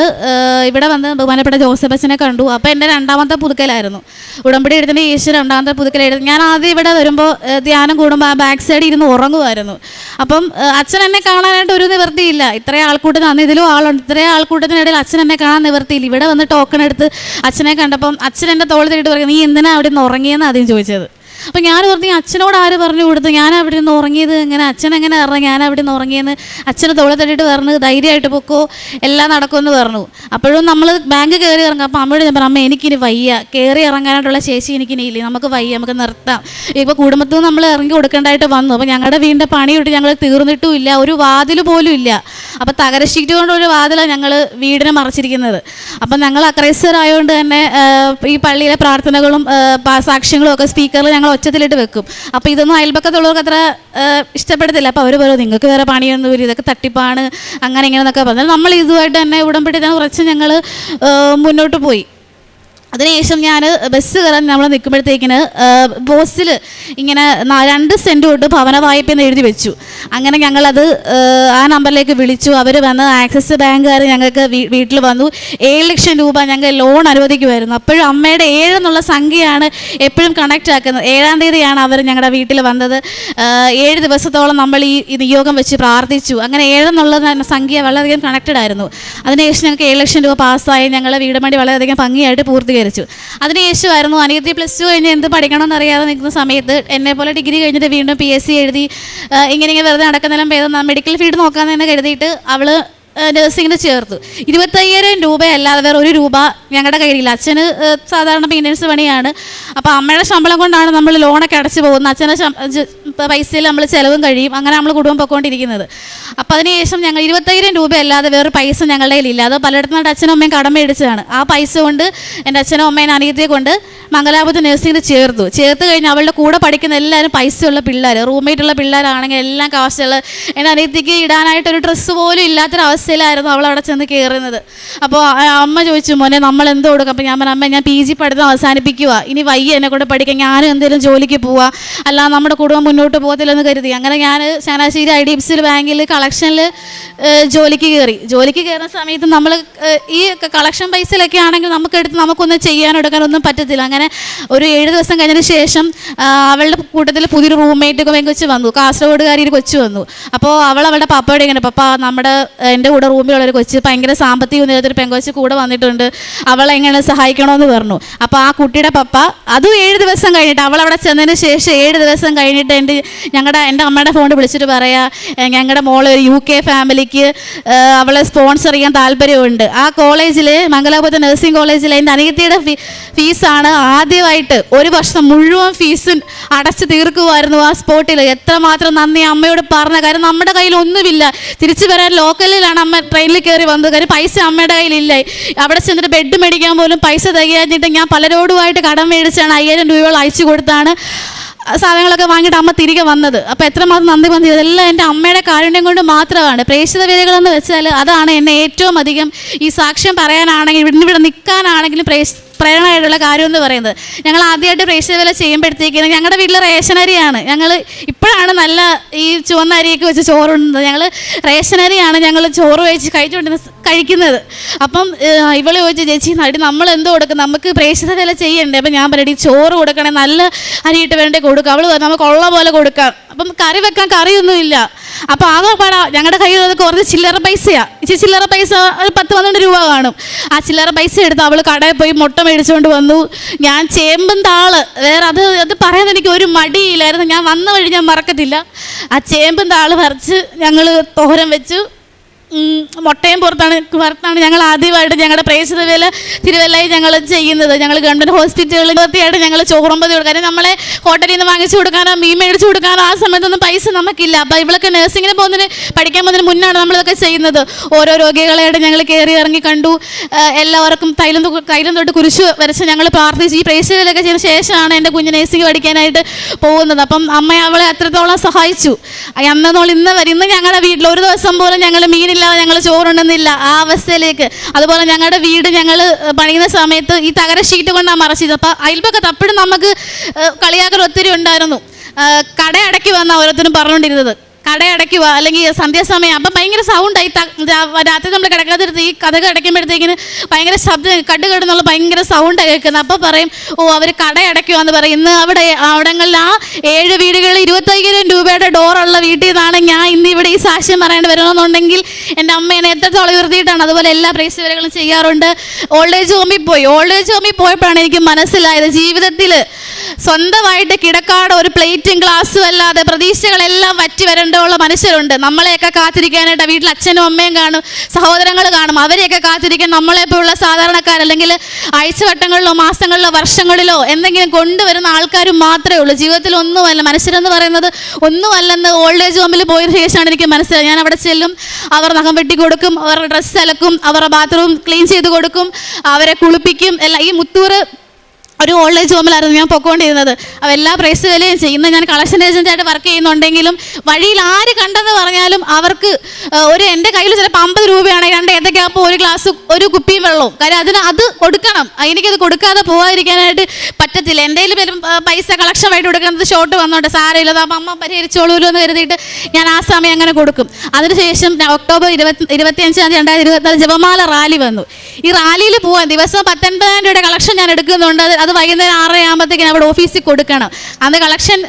Speaker 4: ഇവിടെ വന്ന് ബഹുമാനപ്പെട്ട ജോസഫ് അച്ഛനെ കണ്ടു. അപ്പോൾ എൻ്റെ 2ാമത്തെ പുതുക്കലായിരുന്നു. ഉടമ്പടി എടുത്തതിന് ഈശ്വര 2ാമത്തെ പുതുക്കലായിരുന്നു. ഞാൻ ആദ്യം ഇവിടെ വരുമ്പോൾ ധ്യാനം കൂടുമ്പോൾ ആ ബാക്ക് സൈഡിൽ ഇരുന്ന് ഉറങ്ങുമായിരുന്നു. അപ്പം അച്ഛൻ എന്നെ കാണാനായിട്ട് ഒരു നിവൃത്തിയില്ല. ഇത്രയും ആൾക്കൂട്ടം അന്ന് ഇതിലും ആളുണ്ട്. ഇത്രയും ആൾക്കൂട്ടത്തിനിടയിൽ അച്ഛൻ എന്നെ കാണാൻ നിവൃത്തിയില്ല. ഇവിടെ വന്ന് ടോക്കൺ എടുത്ത് അച്ഛനെ കണ്ടപ്പം അച്ഛൻ എൻ്റെ തോളിൽ തട്ടിയിട്ട് പറയും, നീ എന്തിനാ അവിടെ നിന്ന് ഉറങ്ങിയെന്ന് ആദ്യം ചോദിച്ചത്. അപ്പം ഞാൻ പറഞ്ഞു, അച്ഛനോട് ആര് പറഞ്ഞു കൊടുത്തു? ഞാൻ അവിടെ നിന്ന് ഉറങ്ങിയത് എങ്ങനെ? അച്ഛൻ എങ്ങനെ അറിയാം ഞാൻ അവിടെ നിന്ന് ഉറങ്ങിയെന്ന്? അച്ഛനെ തോളെ തട്ടിയിട്ട് പറഞ്ഞു, ധൈര്യമായിട്ട് പൊക്കോ, എല്ലാം നടക്കുമെന്ന് പറഞ്ഞു. അപ്പോഴും നമ്മൾ ബാങ്ക് കയറി ഇറങ്ങാം. അപ്പം അമ്മയോട് ഞാൻ പറഞ്ഞു, അമ്മ എനിക്കിനി വയ്യ, കയറി ഇറങ്ങാനായിട്ടുള്ള ശേഷി എനിക്കിനി ഇല്ല, നമുക്ക് വയ്യ, നമുക്ക് നിർത്താം. ഇപ്പോൾ കുടുംബത്തിൽ നിന്ന് നമ്മൾ ഇറങ്ങി കൊടുക്കേണ്ടതായിട്ട് വന്നു. അപ്പോൾ ഞങ്ങളുടെ വീടിൻ്റെ പണി തൊട്ട് ഞങ്ങൾ തീർന്നിട്ടും ഇല്ല, ഒരു വാതിൽ പോലും ഇല്ല. അപ്പോൾ തകര ഷീറ്റ് കൊണ്ടൊരു വാതിലാണ് ഞങ്ങൾ വീടിനെ മറച്ചിരിക്കുന്നത്. അപ്പം ഞങ്ങൾ അക്രൈസ്തരായതുകൊണ്ട് തന്നെ ഈ പള്ളിയിലെ പ്രാർത്ഥനകളും സാക്ഷ്യങ്ങളും ഒക്കെ സ്പീക്കറിൽ ഞങ്ങൾ ഒച്ചത്തിലിട്ട് വെക്കും. അപ്പോൾ ഇതൊന്നും അയൽപക്കത്തുള്ളവർക്ക് അത്ര ഇഷ്ടപ്പെടത്തില്ല. അപ്പോൾ അവർ പറയും, നിങ്ങൾക്ക് വേറെ പണിയൊന്നുമില്ല, ഇതൊക്കെ തട്ടിപ്പാണ്, അങ്ങനെ ഇങ്ങനെ എന്നൊക്കെ പറഞ്ഞാൽ നമ്മൾ ഇതുമായിട്ട് തന്നെ ഉടമ്പടി തന്നെ കുറച്ച് ഞങ്ങൾ മുന്നോട്ട് പോയി. അതിനുശേഷം ഞാൻ ബസ് കയറാൻ നമ്മൾ നിൽക്കുമ്പോഴത്തേക്കിന് ബോസിൽ ഇങ്ങനെ 2 സെൻറ്റ് തൊട്ട് ഭവന വായ്പ എന്ന് എഴുതി വെച്ചു. അങ്ങനെ ഞങ്ങളത് ആ നമ്പറിലേക്ക് വിളിച്ചു. അവർ വന്ന് ആക്സിസ് ബാങ്കുകാർ ഞങ്ങൾക്ക് വീട്ടിൽ വന്നു. 7 ലക്ഷം രൂപ ഞങ്ങൾ ലോൺ അനുവദിക്കുമായിരുന്നു. അപ്പോഴും അമ്മയുടെ 7 എന്നുള്ള സംഖ്യയാണ് എപ്പോഴും കണക്റ്റ് ആക്കുന്നത്. 7-ാം തീയതിയാണ് അവർ ഞങ്ങളുടെ വീട്ടിൽ വന്നത്. 7 ദിവസത്തോളം നമ്മൾ ഈ നിയോഗം വെച്ച് പ്രാർത്ഥിച്ചു. അങ്ങനെ 7 എന്നുള്ള സംഖ്യ വളരെയധികം കണക്റ്റഡ് ആയിരുന്നു. അതിനുശേഷം ഞങ്ങൾക്ക് 7 ലക്ഷം രൂപ പാസ്സായി. ഞങ്ങളുടെ വീട് പണി വളരെയധികം ഭംഗിയായിട്ട് പൂർത്തീകരിച്ചു. അതിനുശേഷമായിരുന്നു അനിയത്തി +2 കഴിഞ്ഞ് എന്ത് പഠിക്കണമെന്ന് അറിയാതെ നിൽക്കുന്ന സമയത്ത് എന്നെപ്പോലെ ഡിഗ്രി കഴിഞ്ഞിട്ട് വീണ്ടും PSC എഴുതി ഇങ്ങനെ വെറുതെ നടക്കുന്നതിലും ഭേദം മെഡിക്കൽ ഫീൽഡ് നോക്കാമെന്ന് തന്നെ കരുതിയിട്ട് അവൾ നഴ്സിങ്ങിന് ചേർത്തു. 25,000 രൂപയല്ലാതെ വേറെ 1 രൂപ ഞങ്ങളുടെ കയ്യിലില്ല. അച്ഛന് സാധാരണ മെയിൻ്റനൻസ് പണിയാണ്. അപ്പോൾ അമ്മയുടെ ശമ്പളം കൊണ്ടാണ് നമ്മൾ ലോണൊക്കെ അടച്ചു പോകുന്നത്. അച്ഛൻ്റെ പൈസയിൽ നമ്മൾ ചിലവും കഴിയും. അങ്ങനെ നമ്മൾ കുടുംബം പൊയ്ക്കൊണ്ടിരിക്കുന്നത്. അപ്പോൾ അതിനുശേഷം ഞങ്ങൾ 25,000 രൂപയല്ലാതെ വേറെ പൈസ ഞങ്ങളുടെ കയ്യിലില്ല. അത് പലയിടത്തുനിന്ന് അച്ഛനും അമ്മയും കടം മേടിച്ചതാണ്. ആ പൈസ കൊണ്ട് എൻ്റെ അച്ഛനും അമ്മയും അനിയത്തിയെ കൊണ്ട് മംഗലാപുരത്ത് നഴ്സിങ്ങിന് ചേർത്ത് കഴിഞ്ഞ് അവളുടെ കൂടെ പഠിക്കുന്ന എല്ലാവരും പൈസയുള്ള പിള്ളേർ, റൂംമേറ്റുള്ള പിള്ളേരാണെങ്കിൽ എല്ലാം കാശുള്ള. എൻ്റെ അനിയത്തിക്ക് ഇടാനായിട്ടൊരു ഡ്രസ്സ് പോലും ഇല്ലാത്തൊരവസ്ഥയിലായിരുന്നു അവൾ അവിടെ ചെന്ന് കയറുന്നത്. അപ്പോൾ അമ്മ ചോദിച്ചു, മോനെ നമ്മൾ എന്തോ കൊടുക്കും? അപ്പോൾ ഞാൻ പറഞ്ഞു, അമ്മ ഞാൻ PG പഠിത്തം അവസാനിപ്പിക്കുക, ഇനി വയ്യ എന്നെ കൊണ്ട് പഠിക്കാൻ, ഞാനും എന്തെങ്കിലും ജോലിക്ക് പോവുക, അല്ലാതെ നമ്മുടെ കുടുംബം മുന്നോട്ട് പോകത്തില്ലെന്ന് കരുതി. അങ്ങനെ ഞാൻ ചങ്ങനാശ്ശേരി IDFC ബാങ്കിൽ കളക്ഷനിൽ ജോലിക്ക് കയറുന്ന സമയത്ത് നമ്മൾ ഈ കളക്ഷൻ പൈസയിലൊക്കെ ആണെങ്കിൽ നമുക്കൊന്നും ചെയ്യാനെടുക്കാനൊന്നും പറ്റത്തില്ല. അങ്ങനെ ഒരു 7 ദിവസം കഴിഞ്ഞതിന് ശേഷം അവളുടെ കൂട്ടത്തിൽ പുതിയൊരു റൂംമേറ്റ് പെങ്കൊച്ച് വന്നു, കാസർഗോഡുകാരി ഒരു കൊച്ചു വന്നു. അപ്പോൾ അവളുടെ പപ്പയോട് ഇങ്ങനെ, പപ്പ എൻ്റെ കൂടെ റൂമിലുള്ളൊരു കൊച്ച് ഭയങ്കര സാമ്പത്തിക ഉന്നതത്തിൽ പെങ്കൊച്ച് കൂടെ വന്നിട്ടുണ്ട്, അവളെ എങ്ങനെ സഹായിക്കണമെന്ന് പറഞ്ഞു. അപ്പോൾ ആ കുട്ടിയുടെ പപ്പ അതും 7 ദിവസം കഴിഞ്ഞിട്ട്, അവളവിടെ ചെന്നതിന് ശേഷം 7 ദിവസം കഴിഞ്ഞിട്ട് എൻ്റെ അമ്മയുടെ ഫോണിൽ വിളിച്ചിട്ട് പറയാ, ഞങ്ങളുടെ മോളെ ഒരു UK ഫാമിലിക്ക് അവളെ സ്പോൺസർ ചെയ്യാൻ താല്പര്യമുണ്ട്. ആ കോളേജിൽ, മംഗലാപുരത്ത് നഴ്സിംഗ് കോളേജിൽ എൻ്റെ അനിയത്തിയുടെ ഫീസാണ് ആദ്യമായിട്ട് 1 വർഷം മുഴുവൻ ഫീസ് അടച്ചു തീർക്കുമായിരുന്നു ആ സ്പോട്ടിൽ. എത്രമാത്രം നന്ദി അമ്മയോട് പറഞ്ഞ കാര്യം. നമ്മുടെ കയ്യിൽ ഒന്നുമില്ല, തിരിച്ചു വരാൻ ലോക്കലിലാണ് അമ്മ ട്രെയിനിൽ കയറി വന്നത്. കാര്യം പൈസ അമ്മയുടെ കയ്യിലില്ല. അവിടെ ചെന്നിട്ട് ബെഡ് മേടിക്കാൻ പോലും പൈസ തികയാഞ്ഞിട്ട് ഞാൻ പലരോടുമായിട്ട് കടം മേടിച്ചാണ് 5,000 രൂപയോളം അയച്ചു കൊടുത്താണ് സാധനങ്ങളൊക്കെ വാങ്ങിയിട്ട് അമ്മ തിരികെ വന്നത്. അപ്പോൾ എത്രമാത്രം നന്ദി വന്നത്. ഇതെല്ലാം എൻ്റെ അമ്മയുടെ കാരുണ്യം കൊണ്ട് മാത്രമാണ്. പ്രേക്ഷിത വേദികളെന്ന് വെച്ചാൽ അതാണ് എന്നെ ഏറ്റവും അധികം ഈ സാക്ഷ്യം പറയാനാണെങ്കിലും ഇവിടെ നിൽക്കാനാണെങ്കിലും പ്രേരണയായിട്ടുള്ള കാര്യം എന്ന് പറയുന്നത്. ഞങ്ങൾ ആദ്യമായിട്ട് പ്രേക്ഷിത വേല ചെയ്യുമ്പോഴത്തേക്കും ഞങ്ങളുടെ വീട്ടിൽ റേഷനരിയാണ്. ഞങ്ങൾ ഇപ്പോഴാണ് നല്ല ഈ ചുവന്ന അരിയൊക്കെ വെച്ച് ചോറുണ്ടുന്നത്. ഞങ്ങൾ റേഷനരിയാണ് ഞങ്ങൾ ചോറ് കഴിക്കുന്നത്. അപ്പം ഇവള് ചോദിച്ചു, ചേച്ചി നമ്മൾ എന്തോ കൊടുക്കും, നമുക്ക് പ്രേക്ഷിത വേല ചെയ്യണ്ടേ? അപ്പം ഞാൻ പറയടി, ചോറ് കൊടുക്കണേ, നല്ല അരിയിട്ട് വേണ്ടേ കൊടുക്കുക. അവള് പറഞ്ഞു, നമുക്ക് ഉള്ള പോലെ കൊടുക്കാം. അപ്പം കറി വെക്കാൻ കറിയൊന്നുമില്ല. അപ്പോൾ ആകെ ഞങ്ങളുടെ കയ്യിൽ കുറച്ച് ചില്ലറ പൈസയാണ്. ചില്ലറ പൈസ ഒരു 10-12 രൂപ കാണും. ആ ചില്ലറ പൈസ എടുത്ത് അവൾ കടയിൽ പോയി മുട്ട മേടിച്ചുകൊണ്ട് വന്നു. ഞാൻ ചേമ്പും താള് വേറെ അത് പറയാൻ എനിക്ക് ഒരു മടിയില്ലായിരുന്നു. ഞാൻ വന്ന വഴി ഞാൻ മറക്കത്തില്ല. ആ ചേമ്പും താള് പറിച്ച് ഞങ്ങൾ തോരൻ വെച്ചു. മുട്ടയും പുറത്താണ് ഞങ്ങൾ ആദ്യമായിട്ട് ഞങ്ങളുടെ പ്രേക്ഷിത വേല തിരുവല്ലയിൽ ഞങ്ങൾ ചെയ്യുന്നത്. ഞങ്ങൾ ഗവൺമെൻറ് ഹോസ്പിറ്റലുകളിൽ വൃത്തിയായിട്ട് ഞങ്ങൾ ചോറുമ്പതി കൊടുക്കാൻ, നമ്മളെ ഹോട്ടലിൽ നിന്ന് വാങ്ങിച്ചു കൊടുക്കാനോ മീൻ മേടിച്ചു കൊടുക്കാനോ ആ സമയത്തൊന്നും പൈസ നമുക്കില്ല. അപ്പോൾ ഇവളൊക്കെ നഴ്സിങ്ങിന് പഠിക്കാൻ പോകുന്നതിന് മുന്നാണ് നമ്മളിതൊക്കെ ചെയ്യുന്നത്. ഓരോ രോഗികളായിട്ട് ഞങ്ങൾ കയറി ഇറങ്ങി കണ്ടു. എല്ലാവർക്കും തൈലം തൊട്ട് കുരിശ് വരച്ച് ഞങ്ങൾ പ്രാർത്ഥിച്ചു. ഈ പ്രേക്ഷിത വേലയൊക്കെ ചെയ്ത ശേഷമാണ് എൻ്റെ കുഞ്ഞ് നഴ്സിംഗ് പഠിക്കാനായിട്ട് പോകുന്നത്. അപ്പം അമ്മ അവളെ അത്രത്തോളം സഹായിച്ചു. ഇന്ന് ഞങ്ങളുടെ വീട്ടിൽ ഒരു ദിവസം പോലും ഞങ്ങൾ മീനില്ലാതെ ഞങ്ങൾ ചോറുണ്ടെന്നില്ല ആ അവസ്ഥയിലേക്ക്. അതുപോലെ ഞങ്ങളുടെ വീട് ഞങ്ങൾ പണിയുന്ന സമയത്ത് ഈ തകര ഷീറ്റ് കൊണ്ടാണ് മറച്ചത്. അപ്പോൾ അയൽപക്കത്ത് അപ്പോഴും നമുക്ക് കളിയാക്കൽ ഒത്തിരി ഉണ്ടായിരുന്നു. കട അടക്കി വന്ന ഓരോരുത്തരും പറഞ്ഞുകൊണ്ടിരുന്നത്, കട അടയ്ക്കുക അല്ലെങ്കിൽ സന്ധ്യാസമയം. അപ്പം ഭയങ്കര സൗണ്ടായി. രാത്രി നമ്മൾ കിടക്കാതിരുത്ത് ഈ കഥ അടയ്ക്കുമ്പോഴത്തേക്കിന് ഭയങ്കര ശബ്ദം കടുകെടുന്നുള്ള ഭയങ്കര സൗണ്ട് കേൾക്കുന്നത്. അപ്പം പറയും, അവർ കട അടയ്ക്കുക എന്ന് പറയും. ഇന്ന് അവിടങ്ങളിൽ ആ 7 വീടുകളിൽ 25,000 രൂപയുടെ ഡോറുള്ള വീട്ടിൽ നിന്നാണ് ഞാൻ ഇന്ന് ഇവിടെ ഈ സാക്ഷ്യം പറയേണ്ടി വരണമെന്നുണ്ടെങ്കിൽ എൻ്റെ അമ്മ എന്നെ എത്രത്തോളം ഉയർത്തിയിട്ടാണ്. അതുപോലെ എല്ലാ പ്രേക്ഷിത വേലകളും ചെയ്യാറുണ്ട്. ഓൾഡ് ഏജ് ഹോമിൽ പോയപ്പോഴാണ് എനിക്ക് മനസ്സിലായത്, ജീവിതത്തിൽ സ്വന്തമായിട്ട് കിടക്കാട് ഒരു പ്ലേറ്റും ഗ്ലാസ്സും അല്ലാതെ പ്രതീക്ഷകളെല്ലാം വറ്റി വരേണ്ട മനുഷ്യരുണ്ട്. നമ്മളെയൊക്കെ കാത്തിരിക്കാനായിട്ട് വീട്ടിൽ അച്ഛനും അമ്മയും കാണും, സഹോദരങ്ങൾ കാണും. അവരെയൊക്കെ കാത്തിരിക്കാൻ നമ്മളെപ്പോലുള്ള സാധാരണക്കാർ അല്ലെങ്കിൽ ആഴ്ചവട്ടങ്ങളിലോ മാസങ്ങളിലോ വർഷങ്ങളിലോ എന്തെങ്കിലും കൊണ്ടുവരുന്ന ആൾക്കാരും മാത്രമേ ഉള്ളൂ. ജീവിതത്തിൽ ഒന്നുമല്ല, മനുഷ്യരെന്ന് പറയുന്നത് ഒന്നുമല്ലെന്ന് ഓൾഡ് ഏജ് ഹോമിൽ പോയതിനു ശേഷമാണ് എനിക്ക് മനസ്സിലായത്. ഞാൻ അവിടെ ചെല്ലും, അവർ നഖം വെട്ടി കൊടുക്കും, അവരുടെ ഡ്രസ്സ് അലക്കും, അവരുടെ ബാത്റൂം ക്ലീൻ ചെയ്ത് കൊടുക്കും, അവരെ കുളിപ്പിക്കും. എല്ലാം ഈ മുത്തൂറ് ഒരു ഓൾഡ് ഏജ് ഹോമിലായിരുന്നു ഞാൻ പൊക്കോണ്ടിരുന്നത്. അപ്പോൾ എല്ലാ പ്രൈസ് വിലയും ചെയ്യുന്ന ഞാൻ കളക്ഷൻ ഏജൻറ്റായിട്ട് വർക്ക് ചെയ്യുന്നുണ്ടെങ്കിലും വഴിയിൽ ആര് കണ്ടെന്ന് പറഞ്ഞാലും അവർക്ക് എൻ്റെ കയ്യിൽ ചിലപ്പോൾ 50 രൂപയാണെങ്കിൽ 2 ഏത്തയ്ക്കാപ്പം, ഒരു ഗ്ലാസ്, ഒരു കുപ്പിയും വെള്ളവും. കാര്യം അത് കൊടുക്കണം. എനിക്കത് കൊടുക്കാതെ പോകാതിരിക്കാനായിട്ട് പറ്റത്തില്ല. എൻ്റെ കയ്യിൽ പൈസ കളക്ഷനായിട്ട് കൊടുക്കുന്നത് ഷോർട്ട് വന്നോട്ടെ, സാരമില്ല, അപ്പം അമ്മ പരിഹരിച്ചോളൂല്ലോ എന്ന് കരുതിയിട്ട് ഞാൻ ആ സമയം അങ്ങനെ കൊടുക്കും. അതിനുശേഷം ഒക്ടോബർ 25 2024 ജപമാല റാലി വന്നു. ഈ റാലിയിൽ പോകാൻ ദിവസം 19,000 രൂപയുടെ കളക്ഷൻ ഞാൻ എടുക്കുന്നുണ്ട്. അത് വൈകുന്നേരം 6 ആകുമ്പോഴത്തേക്കും അവിടെ ഓഫീസിൽ കൊടുക്കണം. അന്ന് കളക്ഷൻ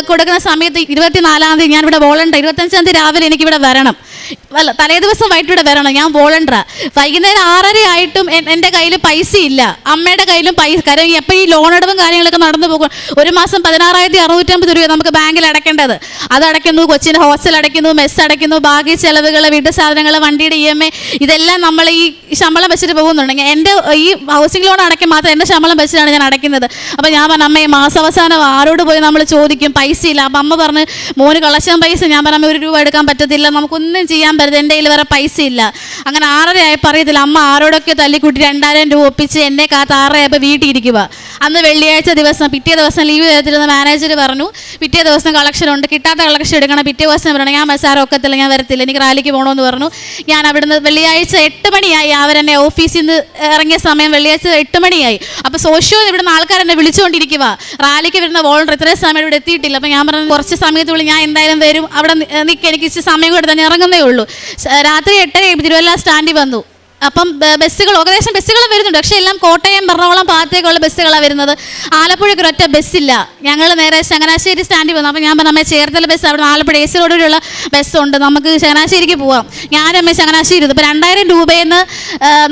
Speaker 4: കൊടുക്കുന്ന സമയത്ത് 24-ാം തീയതി ഞാൻ ഇവിടെ വോളണ്ടർ, 25-ാം തീയതി രാവിലെ എനിക്കിവിടെ വരണം, തലേ ദിവസം വൈകിട്ട് ഇവിടെ വരണം, ഞാൻ വോളണ്ടറാ. വൈകുന്നേരം 6:30 ആയിട്ടും എൻ്റെ കയ്യിൽ പൈസ ഇല്ല, അമ്മയുടെ കയ്യിലും പൈസ. കാരണം എപ്പോൾ ഈ ലോൺ അടവും കാര്യങ്ങളൊക്കെ നടന്നു പോകും. ഒരു മാസം 16,650 രൂപ നമുക്ക് ബാങ്കിൽ അടയ്ക്കേണ്ടത്. അത് അടയ്ക്കുന്നു, കൊച്ചിൻ്റെ ഹോസ്റ്റൽ അടയ്ക്കുന്നു, മെസ്സ് അടയ്ക്കുന്നു, ബാക്കി ചിലവുകൾ, വീട്ടു സാധനങ്ങൾ, വണ്ടിയുടെ EMI, ഇതെല്ലാം നമ്മൾ ഈ ശമ്പളം വെച്ചിട്ട് പോകുന്നുണ്ടെങ്കിൽ എൻ്റെ ഈ ഹൗസിംഗ് ലോൺ അടയ്ക്കാൻ മാത്രം എൻ്റെ ശമ്പളം വെച്ചിട്ടാണ് ഞാൻ അടയ്ക്കുന്നത്. അപ്പോൾ ഞാൻ പറഞ്ഞു, അമ്മയെ മാസാവസാനം ആരോട് പോയി നമ്മൾ ചോദിക്കും, പൈസ ഇല്ല. അപ്പം അമ്മ പറഞ്ഞ്, മോന് കളക്ഷൻ പൈസ. ഞാൻ പറഞ്ഞു, 1 രൂപ എടുക്കാൻ പറ്റത്തില്ല, നമുക്കൊന്നും ചെയ്യാൻ പറ്റില്ല, എൻ്റെ കയ്യിൽ വേറെ പൈസ ഇല്ല. അങ്ങനെ 6:30 ആയപ്പോൾ അറിയത്തില്ല, അമ്മ ആരോടൊക്കെ തല്ലിക്കൂട്ടി 2,000 രൂപ ഒപ്പിച്ച് എന്നെ കാത്ത് 6:30 ആയപ്പോൾ വീട്ടിൽ ഇരിക്കുക. അന്ന് വെള്ളിയാഴ്ച ദിവസം, പിറ്റേ ദിവസം ലീവ് ചെയ്തിരുന്ന മാനേജർ പറഞ്ഞു, പിറ്റേ ദിവസം കളക്ഷൻ ഉണ്ട്, കിട്ടാത്ത കളക്ഷൻ എടുക്കണം. പിറ്റേ ദിവസം പറഞ്ഞു, ഞാൻ സാറ് ഒക്കത്തില്ല, ഞാൻ വരത്തില്ല, എനിക്ക് റാലിക്ക് പോകണമെന്ന് പറഞ്ഞു. ഞാൻ അവിടുന്ന് വെള്ളിയാഴ്ച 8 മണിയായി, അവരെന്നെ ഓഫീസിൽ നിന്ന് ഇറങ്ങിയ സമയം വെള്ളിയാഴ്ച 8 മണിയായി. അപ്പോൾ സോഷ്യോ ഇവിടുന്ന് ആൾക്കാരെന്നെ വിളിച്ചുകൊണ്ടിരിക്കുക, റാലിക്ക് വരുന്ന വോളണ്ടർ ഇത്രയും സമയം ഇവിടെ എത്തിയിട്ടില്ല. അപ്പോൾ ഞാൻ പറഞ്ഞു, കുറച്ച് സമയത്തുള്ളിൽ ഞാൻ എന്തായാലും വരും, അവിടെ നിൽക്കുക, എനിക്ക് ഇച്ചിരി സമയം കൊടുത്താൽ ഞാൻ ഇറങ്ങുന്നേ ഉള്ളൂ. രാത്രി 8:30 തിരുവല്ല സ്റ്റാൻഡിൽ വന്നു. അപ്പം ബസ്സുകൾ ഏകദേശം ബസ്സുകൾ വരുന്നുണ്ട്, പക്ഷേ എല്ലാം കോട്ടയം, എറണാകുളം ഭാഗത്തേക്കുള്ള ബസ്സുകളാണ് വരുന്നത്. ആലപ്പുഴയ്ക്ക് ഒരൊറ്റ ബസ്സില്ല. ഞങ്ങൾ നേരെ ചങ്ങനാശ്ശേരി സ്റ്റാൻഡിൽ വന്നു. അപ്പോൾ ഞാൻ പറഞ്ഞു, ചേർത്തല ബസ് അവിടെ ആലപ്പുഴ AC റോഡിലുള്ള ബസ്സുണ്ട്, നമുക്ക് ചങ്ങനാശ്ശേരിക്ക് പോവാം. ഞാനും അമ്മ ചങ്ങനാശ്ശേരി ഇരുന്നു. ഇപ്പോൾ 2,000 രൂപയിൽ നിന്ന്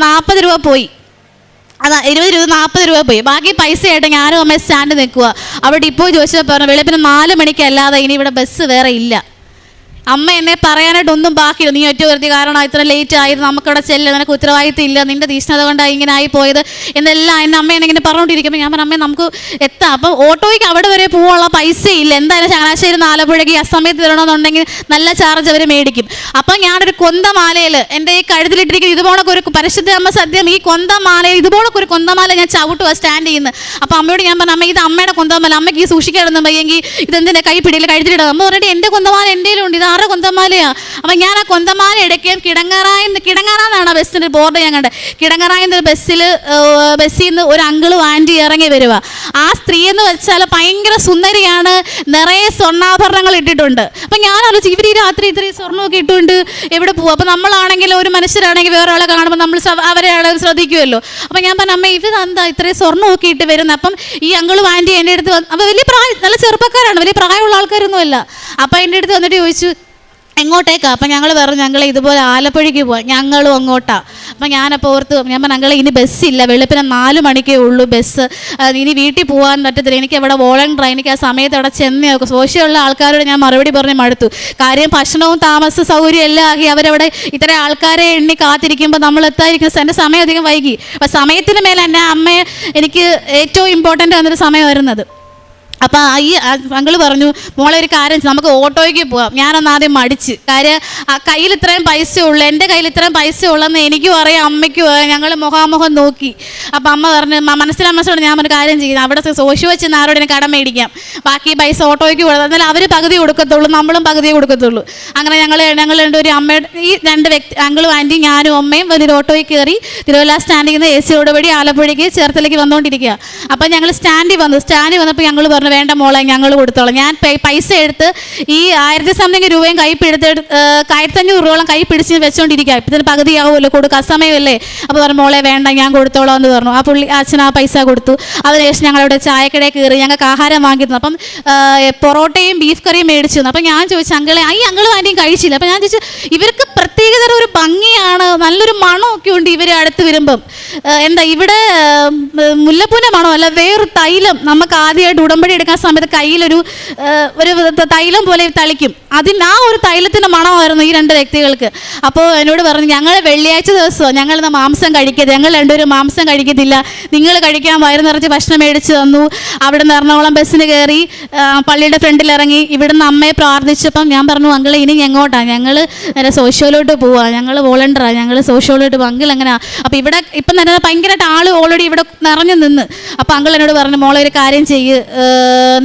Speaker 4: 40 രൂപ പോയി. അതാ 20 രൂപ 40 രൂപ പോയി. ബാക്കി പൈസയായിട്ട് ഞാനും അമ്മ സ്റ്റാൻഡ് നിൽക്കുക. അവിടെ ഇപ്പോൾ ചോദിച്ചപ്പോൾ പറഞ്ഞു, വെളുപ്പിന് 4 മണിക്കല്ലാതെ ഇനി ഇവിടെ ബസ് വേറെ ഇല്ല. അമ്മ എന്നെ പറയാനായിട്ടൊന്നും ബാക്കിയില്ല, നീ ഒറ്റ വരുത്തി കാരണം ഇത്ര ലേറ്റ് ആയത്, നമുക്കവിടെ ചെല്ലുക, നിനക്ക് ഉത്തരവാദിത്തം ഇല്ല, നിൻ്റെ തീഷ്ണത കൊണ്ടാണ് ഇങ്ങനെ ആയി പോയത് എന്നെല്ലാം എൻ്റെ അമ്മ എന്നെ പറഞ്ഞുകൊണ്ടിരിക്കുമ്പോൾ ഞാൻ പറഞ്ഞു, അമ്മേ നമുക്ക് എത്താം. അപ്പം ഓട്ടോയ്ക്ക് അവിടെ വരെ പോകാനുള്ള പൈസ ഇല്ല, എന്തായാലും ചങ്ങനാശ്ശേരി ആലപ്പുഴയ്ക്ക് ആ സമയത്ത് തരണമെന്നുണ്ടെങ്കിൽ നല്ല ചാർജ് അവർ മേടിക്കും. അപ്പം ഞാനൊരു കൊന്തമാലയിൽ എൻ്റെ ഈ കഴുത്തിലിട്ടിരിക്കുന്ന ഇതുപോലൊക്കെ ഒരു പരിശുദ്ധ അമ്മ സദ്യം, ഈ കൊന്തമാലയിൽ ഇതുപോലൊക്കെ ഒരു കൊന്തമാല ഞാൻ ചവിട്ടുക സ്റ്റാൻഡ് ചെയ്യുന്നത്. അപ്പോൾ അമ്മയോട് ഞാൻ പറഞ്ഞു, അമ്മ ഇത് അമ്മയുടെ കൊന്തമാല, അമ്മയ്ക്ക് ഈ സൂക്ഷിക്കാനൊന്നും വയ്യെങ്കിൽ ഇതെന്തിനെ കൈ പിടിയിൽ കഴുത്തിലിടുക. അമ്മ പറഞ്ഞിട്ട് എൻ്റെ കൊന്തമാല എൻ്റെ ഉണ്ട്, ഇത് കൊന്തമാലയാ. അപ്പം ഞാൻ ആ കൊന്തമാല എടുക്കുകയും കിടങ്ങറാന്നാണ് ആ ബസ്സിൻ്റെ ബോർഡ് ഞാൻ കണ്ടത്. കിടങ്ങറായെന്ന ബസ്സിൽ നിന്ന് ഒരു അങ്കിളും ആൻറ്റി ഇറങ്ങി വരിക. ആ സ്ത്രീ എന്ന് വെച്ചാൽ ഭയങ്കര സുന്ദരിയാണ്, നിറയെ സ്വർണ്ണാഭരണങ്ങൾ ഇട്ടിട്ടുണ്ട്. അപ്പം ഞാൻ ആലോചിച്ചു, ഇവർ ഈ രാത്രി ഇത്രയും സ്വർണ്ണമൊക്കെ ഇട്ടുകൊണ്ട് എവിടെ പോകും? അപ്പം നമ്മളാണെങ്കിൽ ഒരു മനുഷ്യരാണെങ്കിൽ വേറെ ആളെ കാണുമ്പോൾ നമ്മൾ അവരെ ശ്രദ്ധിക്കുമല്ലോ. അപ്പം ഞാൻ പറഞ്ഞു, അമ്മ ഇവരെന്താ ഇത്രയും സ്വർണ്ണമൊക്കെ ഇട്ട് വരുന്നത്? അപ്പം ഈ അങ്കിളും ആൻറ്റി എൻ്റെ അടുത്ത് അപ്പോൾ വലിയ നല്ല ചെറുപ്പക്കാരാണ്, വലിയ പ്രായമുള്ള ആൾക്കാരൊന്നുമല്ല. അപ്പം എൻ്റെ അടുത്ത് വന്നിട്ട് ചോദിച്ചു, എങ്ങോട്ടേക്കാണ്? അപ്പം ഞങ്ങൾ പറഞ്ഞു, ഞങ്ങൾ ഇതുപോലെ ആലപ്പുഴയ്ക്ക് പോവാം, ഞങ്ങളും അങ്ങോട്ടാണ്. അപ്പം ഞാനപ്പോൾ ഓർത്ത്, ഞാൻ പറഞ്ഞു, ഞങ്ങൾ ഇനി ബസ്സില്ല, വെളുപ്പിനെ 4 മണിക്കേ ഉള്ളൂ ബസ്, ഇനി വീട്ടിൽ പോകാൻ പറ്റത്തില്ല, എനിക്ക് അവിടെ വോളണ്ടറാണ്, എനിക്ക് ആ സമയത്ത് അവിടെ ചെന്ന് നോക്കും. സോഷ്യലുള്ള ആൾക്കാരോട് ഞാൻ മറുപടി പറഞ്ഞ് മടുത്തു. കാര്യം ഭക്ഷണവും താമസ സൗകര്യം എല്ലാം ആക്കി അവരവിടെ ഇത്ര ആൾക്കാരെ എണ്ണി കാത്തിരിക്കുമ്പോൾ നമ്മൾ എത്താതിരിക്കുന്ന എൻ്റെ സമയം അധികം വൈകി. അപ്പം സമയത്തിന് മേലെ എൻ്റെ അമ്മയെ എനിക്ക് ഏറ്റവും ഇമ്പോർട്ടൻ്റ് വന്നൊരു സമയം വരുന്നത്. അപ്പോൾ ഈ അങ്കിള് പറഞ്ഞു, മോളെ ഒരു കാര്യം, നമുക്ക് ഓട്ടോയ്ക്ക് പോകാം. ഞാനൊന്ന് ആദ്യം മടിച്ച്, കാര്യം ആ കയ്യിൽ ഇത്രയും പൈസ ഉള്ളൂ, എൻ്റെ കയ്യിൽ ഇത്രയും പൈസ ഉള്ളെന്ന് എനിക്കും അറിയാം, അമ്മയ്ക്കും അറിയാം. ഞങ്ങൾ മുഖാമുഖം നോക്കി. അപ്പോൾ അമ്മ പറഞ്ഞു, മനസ്സിലോട് ഞാൻ ഒരു കാര്യം ചെയ്യുന്നത്, അവിടെ സോഷ്യോ വെച്ച് ആരോടെ കടം മേടിക്കാം, ബാക്കി പൈസ ഓട്ടോയ്ക്ക് കൊടുക്കാം, എന്നാലും അവർ പകുതി കൊടുക്കത്തുള്ളൂ, നമ്മളും പകുതിയെ കൊടുക്കത്തുള്ളൂ. അങ്ങനെ ഞങ്ങൾ രണ്ടൊരു അമ്മയുടെ ഈ 2 വ്യക്തി, അങ്കിളും ആൻറ്റിയും ഞാനും അമ്മയും വലിയൊരു ഓട്ടോയിൽ കയറി തിരുവല്ല സ്റ്റാൻഡിൽ നിന്ന് AC റോഡ് വഴി ആലപ്പുഴയ്ക്ക് ചേർത്തലേക്ക് വന്നുകൊണ്ടിരിക്കുക. അപ്പം ഞങ്ങൾ സ്റ്റാൻഡിൽ വന്നപ്പോൾ ഞങ്ങൾ പറഞ്ഞു, വേണ്ട മോളെ ഞങ്ങൾ കൊടുത്തോളാം. ഞാൻ പൈസ എടുത്ത് ഈ 1000 രൂപയും കൈ പിടിച്ച് 1500 രൂപയോളം കൈ പിടിച്ച് വെച്ചുകൊണ്ടിരിക്കുക. ഇപ്പം ഇതിന് പകുതിയാവുമല്ലോ, കൊടുക്കുക സമയമല്ലേ. അപ്പോൾ പറഞ്ഞു, മോളെ വേണ്ട ഞാൻ കൊടുത്തോളാം എന്ന് പറഞ്ഞു. ആ അച്ഛൻ ആ പൈസ കൊടുത്തു. അതിനുശേഷം ഞങ്ങളവിടെ ചായക്കടയിൽ കയറി ഞങ്ങൾക്ക് ആഹാരം വാങ്ങിയിരുന്നു. അപ്പം പൊറോട്ടയും ബീഫ് കറിയും മേടിച്ചു തന്നു. അപ്പം ഞാൻ ചോദിച്ചു, അങ്കിളെ ഈ അങ്കിളും ആൻറ്റിയും കഴിച്ചില്ല. അപ്പം ഞാൻ ചോദിച്ചു, ഇവർക്ക് പ്രത്യേകതരം ഒരു ഭംഗിയാണ്, നല്ലൊരു മണമൊക്കെ ഉണ്ട് ഇവർ അടുത്ത് വരുമ്പം. എന്താ ഇവിടെ മുല്ലപ്പൂവിൻ്റെ മണമല്ല, വേറൊരു തൈലം നമുക്ക് ആദ്യമായിട്ട് ഉടമ്പടി എടുക്കുന്ന സമയത്ത് കയ്യിലൊരു തൈലം പോലെ തളിക്കും. ആ ഒരു തൈലത്തിൻ്റെ മണമായിരുന്നു ഈ 2 വ്യക്തികൾക്ക്. അപ്പോൾ എന്നോട് പറഞ്ഞു, ഞങ്ങൾ വെള്ളിയാഴ്ച ദിവസം ഞങ്ങൾ മാംസം കഴിക്കരുത്, ഞങ്ങൾ രണ്ടുപേരും മാംസം കഴിക്കത്തില്ല, നിങ്ങൾ കഴിക്കാൻ വയറ് നിറച്ച് ഭക്ഷണം മേടിച്ച് തന്നു. അവിടെ നിന്ന് എറണാകുളം ബസ്സിന് കയറി പള്ളിയുടെ ഫ്രണ്ടിൽ ഇറങ്ങി ഇവിടുന്ന് അമ്മയെ പ്രാർത്ഥിച്ചപ്പം ഞാൻ പറഞ്ഞു, അങ്കിളെ ഇനി എങ്ങോട്ടാണ്? ഞങ്ങൾ നേരെ സോഷ്യോയിലോട്ട് പോവാം, ഞങ്ങൾ വോളണ്ടിയറാണ്, ഞങ്ങൾ സോഷ്യോയിലോട്ട് പോകും. അങ്കിൾ എങ്ങനെയാ? അപ്പോൾ ഇവിടെ ഇപ്പം തന്നെ ഭയങ്കരമായിട്ട് ആൾ ഓൾറെഡി ഇവിടെ നിറഞ്ഞു നിന്ന്. അപ്പോൾ അങ്കിൾ എന്നോട് പറഞ്ഞു, മോളെ ഒരു കാര്യം ചെയ്യ്,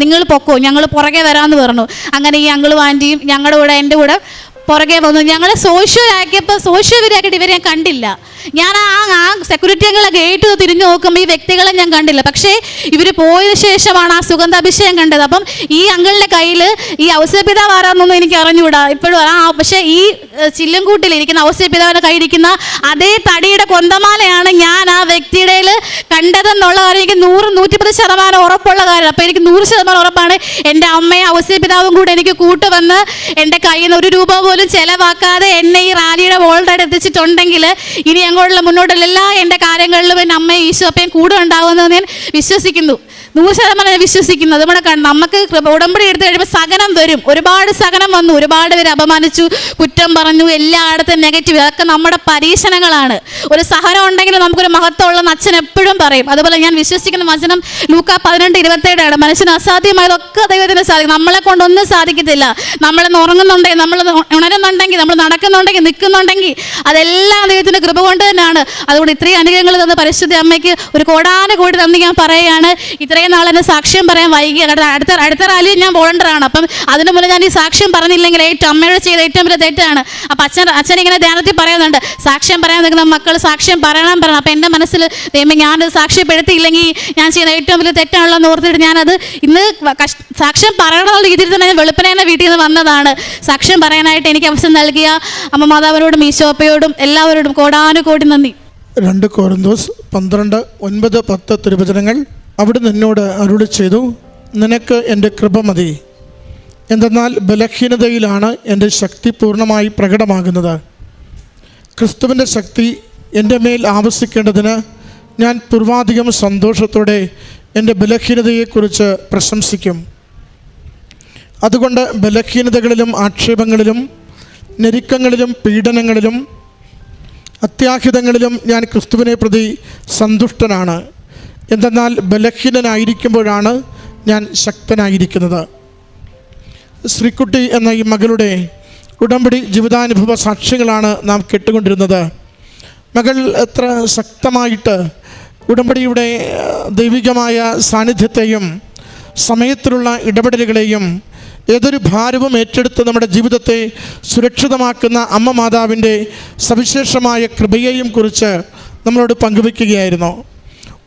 Speaker 4: നിങ്ങൾ പൊക്കോ, ഞങ്ങൾ പുറകെ വരാമെന്ന് പറഞ്ഞു. അങ്ങനെ ഈ അങ്കിളും ആൻറ്റിയും ഞങ്ങളുടെ കൂടെ എൻ്റെ കൂടെ പുറകെ വന്നു. ഞങ്ങൾ സോഷ്യലാക്കിയിട്ട് ഇവരെ ഞാൻ കണ്ടില്ല. ഞാൻ ആ സെക്യൂരിറ്റി അങ്കിളെ ഗേറ്റ് തിരിഞ്ഞു നോക്കുമ്പോൾ ഈ വ്യക്തികളെ ഞാൻ കണ്ടില്ല. പക്ഷേ ഇവർ പോയതിനു ശേഷമാണ് ആ സുഗന്ധാഭിഷേകം കണ്ടത്. അപ്പം ഈ അങ്കിളിൻ്റെ കയ്യിൽ ഈ ഔസേപിതാവ് ആരാന്നൊന്നും എനിക്ക് അറിഞ്ഞുകൂടാ ഇപ്പോഴും. പക്ഷേ ഈ ചില്ലംകൂട്ടിലിരിക്കുന്ന ഔസേപിതാവിൻ്റെ കയ്യിരിക്കുന്ന അതേ തടിയുടെ കൊന്തമാലയാണ് ഞാൻ ആ വ്യക്തിയുടെ കണ്ടതെന്നുള്ള കാര്യം എനിക്ക് 100-110% ഉറപ്പുള്ള കാര്യം. അപ്പോൾ എനിക്ക് 100% ഉറപ്പാണ് എൻ്റെ അമ്മയും ഔസേപിതാവും കൂടെ എനിക്ക് കൂട്ടുവന്ന് എൻ്റെ കയ്യിൽ നിന്ന് 1 രൂപ പോലും ചെലവാക്കാതെ എന്നെ ഈ റാലിയുടെ വോൾട്ടായിട്ട് എത്തിച്ചിട്ടുണ്ടെങ്കിൽ ഇനി അങ്ങോട്ടുള്ള മുന്നോട്ടുള്ള എല്ലാ എൻ്റെ കാര്യങ്ങളിലും എൻ്റെ അമ്മയും ഈശോപ്പയും കൂടെ ഉണ്ടാകുമെന്ന് ഞാൻ വിശ്വസിക്കുന്നു. 100% വിശ്വസിക്കുന്നു. അതുകൊണ്ട് നമുക്ക് ഉടമ്പടി എടുത്തു കഴിയുമ്പോൾ സഹനം വരും. ഒരുപാട് സഹനം വന്നു, ഒരുപാട് പേര് അപമാനിച്ചു, കുറ്റം പറഞ്ഞു, എല്ലായിടത്തും നെഗറ്റീവ്. അതൊക്കെ നമ്മുടെ പരീക്ഷണങ്ങളാണ്. ഒരു സഹനം ഉണ്ടെങ്കിൽ നമുക്കൊരു മഹത്വമുള്ളതെന്ന് അച്ഛൻ എപ്പോഴും പറയും. അതുപോലെ ഞാൻ വിശ്വസിക്കുന്ന വചനം ലൂക്കാ 12:27 മനുഷ്യന് അസാധ്യമായതൊക്കെ ദൈവത്തിന് സാധിക്കും. നമ്മളെ കൊണ്ടൊന്നും സാധിക്കത്തില്ല. നമ്മളെന്ന് ഉറങ്ങുന്നുണ്ടെങ്കിൽ, നമ്മൾ ഉണരുന്നുണ്ടെങ്കിൽ, നമ്മൾ നടക്കുന്നുണ്ടെങ്കിൽ, നിൽക്കുന്നുണ്ടെങ്കിൽ അതെല്ലാം ദൈവത്തിൻ്റെ കൃപ കൊണ്ട് തന്നെയാണ്. അതുകൊണ്ട് ഇത്രയും അനുഗ്രഹങ്ങൾ തന്ന പരിശുദ്ധ അമ്മയ്ക്ക് ഒരു കോടാനുകോടി നന്ദി ഞാൻ പറയുകയാണ്. ഇത്രയും നാൾ എന്നെ സാക്ഷ്യം പറയാൻ വൈകി. അടുത്ത റാലിയിൽ ഞാൻ വോളണ്ടിയറാണ്. അപ്പം അതിന് മുന്നേ ഞാൻ ഈ സാക്ഷ്യം പറഞ്ഞില്ലെങ്കിൽ അമ്മയോട് ചെയ്ത ഏറ്റവും വലിയ തെറ്റാണ്. അപ്പം അച്ഛൻ ഇങ്ങനെ ധ്യാനത്തിൽ പറയുന്നുണ്ട്, സാക്ഷ്യം പറയാൻ നിൽക്കുന്ന മക്കൾ സാക്ഷ്യം പറയണം. അപ്പം എൻ്റെ മനസ്സിൽ ദൈവമേ ഞാനത് സാക്ഷ്യപ്പെടുത്തിയില്ലെങ്കിൽ ഞാൻ ചെയ്യുന്ന ഏറ്റവും വലിയ തെറ്റാണല്ലോ ഓർത്തിട്ട് ഞാനത് ഇന്ന് സാക്ഷ്യം പറയണമെന്നുള്ള രീതിയിൽ തന്നെ ഞാൻ വെളുപ്പിനെ വീട്ടിൽ നിന്ന് വന്നതാണ്. സാക്ഷ്യം പറയാനായിട്ട് എനിക്ക് അവസരം നൽകിയ അമ്മ മാതാവിനോടും ഈശോപ്പയോടും എല്ലാവരോടും കോടാനുകോടി നന്ദി.
Speaker 5: 2 കൊരിന്തോസ് 12:9-10 തിരുവചനങ്ങൾ. അവിടുന്ന് എന്നോട് അരുളി ചെയ്തു, നിനക്ക് എൻ്റെ കൃപ മതി, എന്തെന്നാൽ ബലഹീനതയിലാണ് എൻ്റെ ശക്തി പൂർണ്ണമായി പ്രകടമാകുന്നത്. ക്രിസ്തുവിൻ്റെ ശക്തി എൻ്റെ മേൽ ആവസിക്കേണ്ടതിന് ഞാൻ പൂർവാധികം സന്തോഷത്തോടെ എൻ്റെ ബലഹീനതയെക്കുറിച്ച് പ്രശംസിക്കും. അതുകൊണ്ട് ബലഹീനതകളിലും ആക്ഷേപങ്ങളിലും ഞെരുക്കങ്ങളിലും പീഡനങ്ങളിലും അത്യാഹിതങ്ങളിലും ഞാൻ ക്രിസ്തുവിനെ പ്രതി സന്തുഷ്ടനാണ്. എന്തെന്നാൽ ബലഹീനനായിരിക്കുമ്പോഴാണ് ഞാൻ ശക്തനായിരിക്കുന്നത്. ശ്രീക്കുട്ടി എന്ന ഈ മകളുടെ ഉടമ്പടി ജീവിതാനുഭവ സാക്ഷ്യങ്ങളാണ് നാം കേട്ടുകൊണ്ടിരുന്നത്. മകൾ എത്ര ശക്തമായിട്ട് ഉടമ്പടിയുടെ ദൈവികമായ സാന്നിധ്യത്തെയും സമയത്തിലുള്ള ഇടപെടലുകളെയും ഏതൊരു ഭാരവും ഏറ്റെടുത്ത് നമ്മുടെ ജീവിതത്തെ സുരക്ഷിതമാക്കുന്ന അമ്മ മാതാവിൻ്റെ സവിശേഷമായ കൃപയെയും കുറിച്ച് നമ്മളോട് പങ്കുവയ്ക്കുകയായിരുന്നു.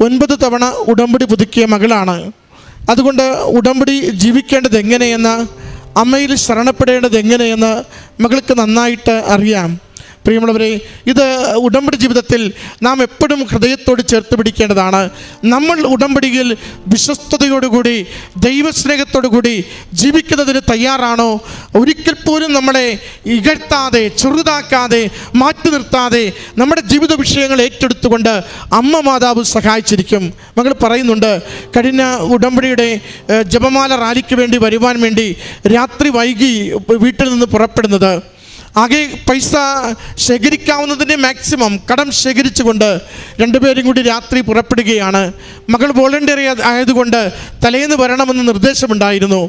Speaker 5: 9 തവണ ഉടമ്പടി പുതുക്കിയ മകളാണ്. അതുകൊണ്ട് ഉടമ്പടി ജീവിക്കേണ്ടത് എങ്ങനെയെന്ന്, അമ്മയിൽ ശരണപ്പെടേണ്ടത് എങ്ങനെയെന്ന് മകൾക്ക് നന്നായിട്ട് അറിയാം. പ്രിയമുള്ളവരെ, ഇത് ഉടമ്പടി ജീവിതത്തിൽ നാം എപ്പോഴും ഹൃദയത്തോട് ചേർത്ത് പിടിക്കേണ്ടതാണ്. നമ്മൾ ഉടമ്പടിയിൽ വിശ്വസ്തയോടുകൂടി ദൈവസ്നേഹത്തോടുകൂടി ജീവിക്കുന്നതിന് തയ്യാറാണോ? ഒരിക്കൽ പോലും നമ്മളെ ഇകഴ്ത്താതെ, ചെറുതാക്കാതെ, മാറ്റി നിർത്താതെ നമ്മുടെ ജീവിത വിഷയങ്ങൾ ഏറ്റെടുത്തുകൊണ്ട് അമ്മ മാതാവ് സഹായിച്ചിരിക്കും. മകൾ പറയുന്നുണ്ട്, കഴിഞ്ഞ ഉടമ്പടിയുടെ ജപമാല റാലിക്ക് വേണ്ടി വരുവാൻ വേണ്ടി രാത്രി വൈകി വീട്ടിൽ നിന്ന് പുറപ്പെടുന്നത്. ആകെ പൈസ ശേഖരിക്കാവുന്നതിൻ്റെ മാക്സിമം കടം ശേഖരിച്ചുകൊണ്ട് 2 പേരും കൂടി രാത്രി പുറപ്പെടുകയാണ്. മകൾ വോളണ്ടിയർ ആയതുകൊണ്ട് തലേന്ന് വരണമെന്ന് നിർദ്ദേശമുണ്ടായിരുന്നു.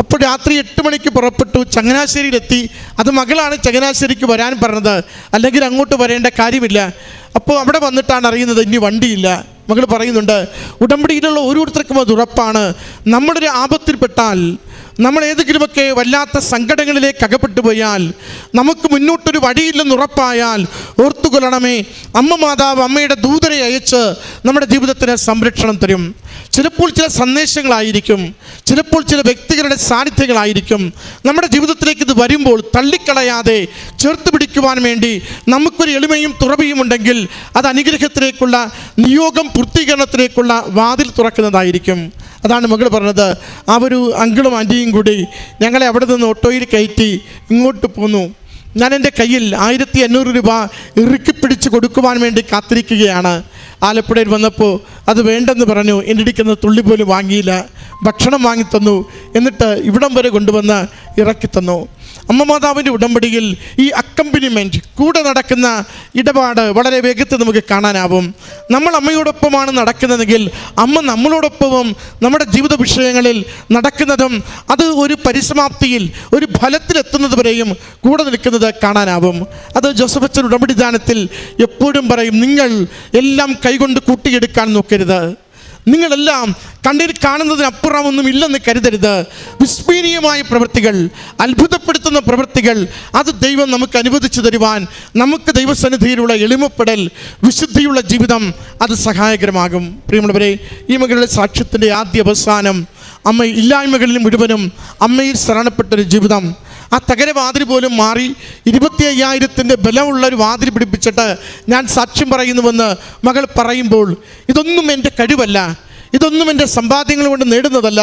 Speaker 5: അപ്പോൾ രാത്രി 8 മണിക്ക് പുറപ്പെട്ടു, ചങ്ങനാശ്ശേരിയിലെത്തി. അത് മകളാണ് ചങ്ങനാശ്ശേരിക്ക് വരാൻ പറഞ്ഞത്, അല്ലെങ്കിൽ അങ്ങോട്ട് വരേണ്ട കാര്യമില്ല. അപ്പോൾ അവിടെ വന്നിട്ടാണ് അറിയുന്നത് ഇനി വണ്ടിയില്ല. മകൾ പറയുന്നുണ്ട്, ഉടമ്പടിയിലുള്ള ഓരോരുത്തർക്കും അത് ഉറപ്പാണ്. നമ്മളൊരു ആപത്തിൽപ്പെട്ടാൽ, നമ്മൾ ഏതെങ്കിലുമൊക്കെ വല്ലാത്ത സങ്കടങ്ങളിലേക്ക് അകപ്പെട്ടു പോയാൽ, നമുക്ക് മുന്നോട്ടൊരു വഴിയില്ലെന്ന് ഉറപ്പായാൽ ഓർത്തുകൊള്ളണമേ, അമ്മ മാതാവ് അമ്മയുടെ ദൂതരെ അയച്ച് നമ്മുടെ ജീവിതത്തിന് സംരക്ഷണം തരും. ചിലപ്പോൾ ചില സന്ദേശങ്ങളായിരിക്കും, ചിലപ്പോൾ ചില വ്യക്തികളുടെ സാന്നിധ്യങ്ങളായിരിക്കും. നമ്മുടെ ജീവിതത്തിലേക്ക് ഇത് വരുമ്പോൾ തള്ളിക്കളയാതെ ചേർത്ത് പിടിക്കുവാൻ വേണ്ടി നമുക്കൊരു എളിമയും തുറവിയും ഉണ്ടെങ്കിൽ അത് അനുഗ്രഹത്തിലേക്കുള്ള നിയോഗം പൂർത്തീകരണത്തിലേക്കുള്ള വാതിൽ തുറക്കുന്നതായിരിക്കും. അതാണ് മകൾ പറഞ്ഞത്. ആ ഒരു അങ്കിളും ആൻറ്റിയും കൂടി ഞങ്ങളെ അവിടെ നിന്ന് ഓട്ടോയിൽ കയറ്റി ഇങ്ങോട്ട് പോന്നു. ഞാൻ എൻ്റെ കയ്യിൽ 1500 രൂപ ഇറുക്കിപ്പിടിച്ച് കൊടുക്കുവാൻ വേണ്ടി കാത്തിരിക്കുകയാണ്. ആലപ്പുഴയിൽ വന്നപ്പോൾ അത് വേണ്ടെന്ന് പറഞ്ഞു. എൻ്റെ ഇടിക്കുന്ന തുള്ളി പോലും വാങ്ങിയില്ല. ഭക്ഷണം വാങ്ങിത്തന്നു, എന്നിട്ട് ഇവിടം വരെ കൊണ്ടുവന്ന് ഇറക്കി തന്നു. അമ്മ മാതാവിൻ്റെ ഉടമ്പടിയിൽ ഈ അക്കമ്പനിമെൻറ്റ്, കൂടെ നടക്കുന്ന ഇടപാട് വളരെ വേഗത്തിൽ നമുക്ക് കാണാനാവും. നമ്മൾ അമ്മയോടൊപ്പമാണ് നടക്കുന്നതെങ്കിൽ അമ്മ നമ്മളോടൊപ്പവും നമ്മുടെ ജീവിത വിഷയങ്ങളിൽ നടക്കുന്നതും അത് ഒരു പരിസമാപ്തിയിൽ, ഒരു ഫലത്തിലെത്തുന്നത് വരെയും കൂടെ നിൽക്കുന്നത് കാണാനാവും. അത് ജോസഫ് അച്ഛൻ ഉടമ്പടി ദാനത്തിൽ എപ്പോഴും പറയും, നിങ്ങൾ എല്ലാം കൈകൊണ്ട് കൂട്ടിയെടുക്കാൻ നോക്കരുത്, നിങ്ങളെല്ലാം കണ്ണിൽ കാണുന്നതിനപ്പുറമൊന്നും ഇല്ലെന്ന് കരുതരുത്. വിസ്മരണീയമായ പ്രവൃത്തികൾ, അത്ഭുതപ്പെടുത്തുന്ന പ്രവൃത്തികൾ അത് ദൈവം നമുക്ക് അനുവദിച്ചു തരുവാൻ നമുക്ക് ദൈവസന്നിധിയിലുള്ള എളിമപ്പെടൽ, വിശുദ്ധിയുള്ള ജീവിതം അത് സഹായകരമാകും. പ്രിയമുള്ളവരെ, ഈ മകളുടെ സാക്ഷ്യത്തിൻ്റെ ആദ്യ അവസാനം അമ്മ ഇല്ലായ്മകളിൽ മുഴുവനും അമ്മയിൽ ശരണപ്പെട്ടൊരു ജീവിതം. ആ തകരവാതിൽ പോലും മാറി 25,000 ബലമുള്ളൊരു വാതിൽ പിടിപ്പിച്ചിട്ട് ഞാൻ സാക്ഷ്യം പറയുന്നുവെന്ന് മകൾ പറയുമ്പോൾ, ഇതൊന്നും എൻ്റെ കഴിവല്ല, ഇതൊന്നും എൻ്റെ സമ്പാദ്യങ്ങൾ കൊണ്ട് നേടുന്നതല്ല,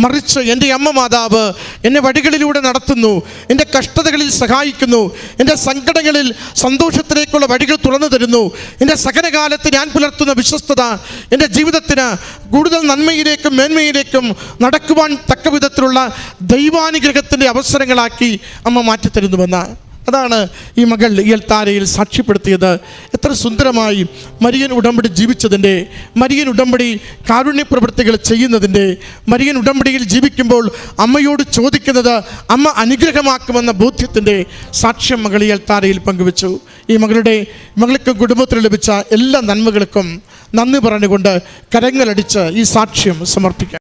Speaker 5: മറിച്ച് എൻ്റെ അമ്മ മാതാവ് എന്നെ വഴികളിലൂടെ നടത്തുന്നു, എൻ്റെ കഷ്ടതകളിൽ സഹായിക്കുന്നു, എൻ്റെ സങ്കടങ്ങളിൽ സന്തോഷത്തിലേക്കുള്ള വഴികൾ തുറന്നു തരുന്നു, എൻ്റെ സഹനകാലത്ത് ഞാൻ പുലർത്തുന്ന വിശ്വസ്തത എൻ്റെ ജീവിതത്തിന് കൂടുതൽ നന്മയിലേക്കും മേന്മയിലേക്കും നടക്കുവാൻ തക്ക വിധത്തിലുള്ള ദൈവാനുഗ്രഹത്തിൻ്റെ അവസരങ്ങളാക്കി അമ്മ മാറ്റിത്തരുന്നുവെന്ന്. അതാണ് ഈ മകൾ ഈ അൾത്താരയിൽ സാക്ഷ്യപ്പെടുത്തിയത്. എത്ര സുന്ദരമായി മരിയൻ ഉടമ്പടി ജീവിച്ചതിൻ്റെ, മരിയൻ ഉടമ്പടി കാരുണ്യ പ്രവൃത്തികൾ ചെയ്യുന്നതിൻ്റെ, മരിയൻ ഉടമ്പടിയിൽ ജീവിക്കുമ്പോൾ അമ്മയോട് ചോദിക്കുന്നത് അമ്മ അനുഗ്രഹമാക്കുമെന്ന ബോധ്യത്തിൻ്റെ സാക്ഷ്യം മകൾ ഈ അൾത്താരയിൽ പങ്കുവെച്ചു. ഈ മകൾക്ക് കുടുംബത്തിൽ ലഭിച്ച എല്ലാ നന്മകൾക്കും നന്ദി പറഞ്ഞുകൊണ്ട് കരങ്ങളടിച്ച് ഈ സാക്ഷ്യം സമർപ്പിക്കാം.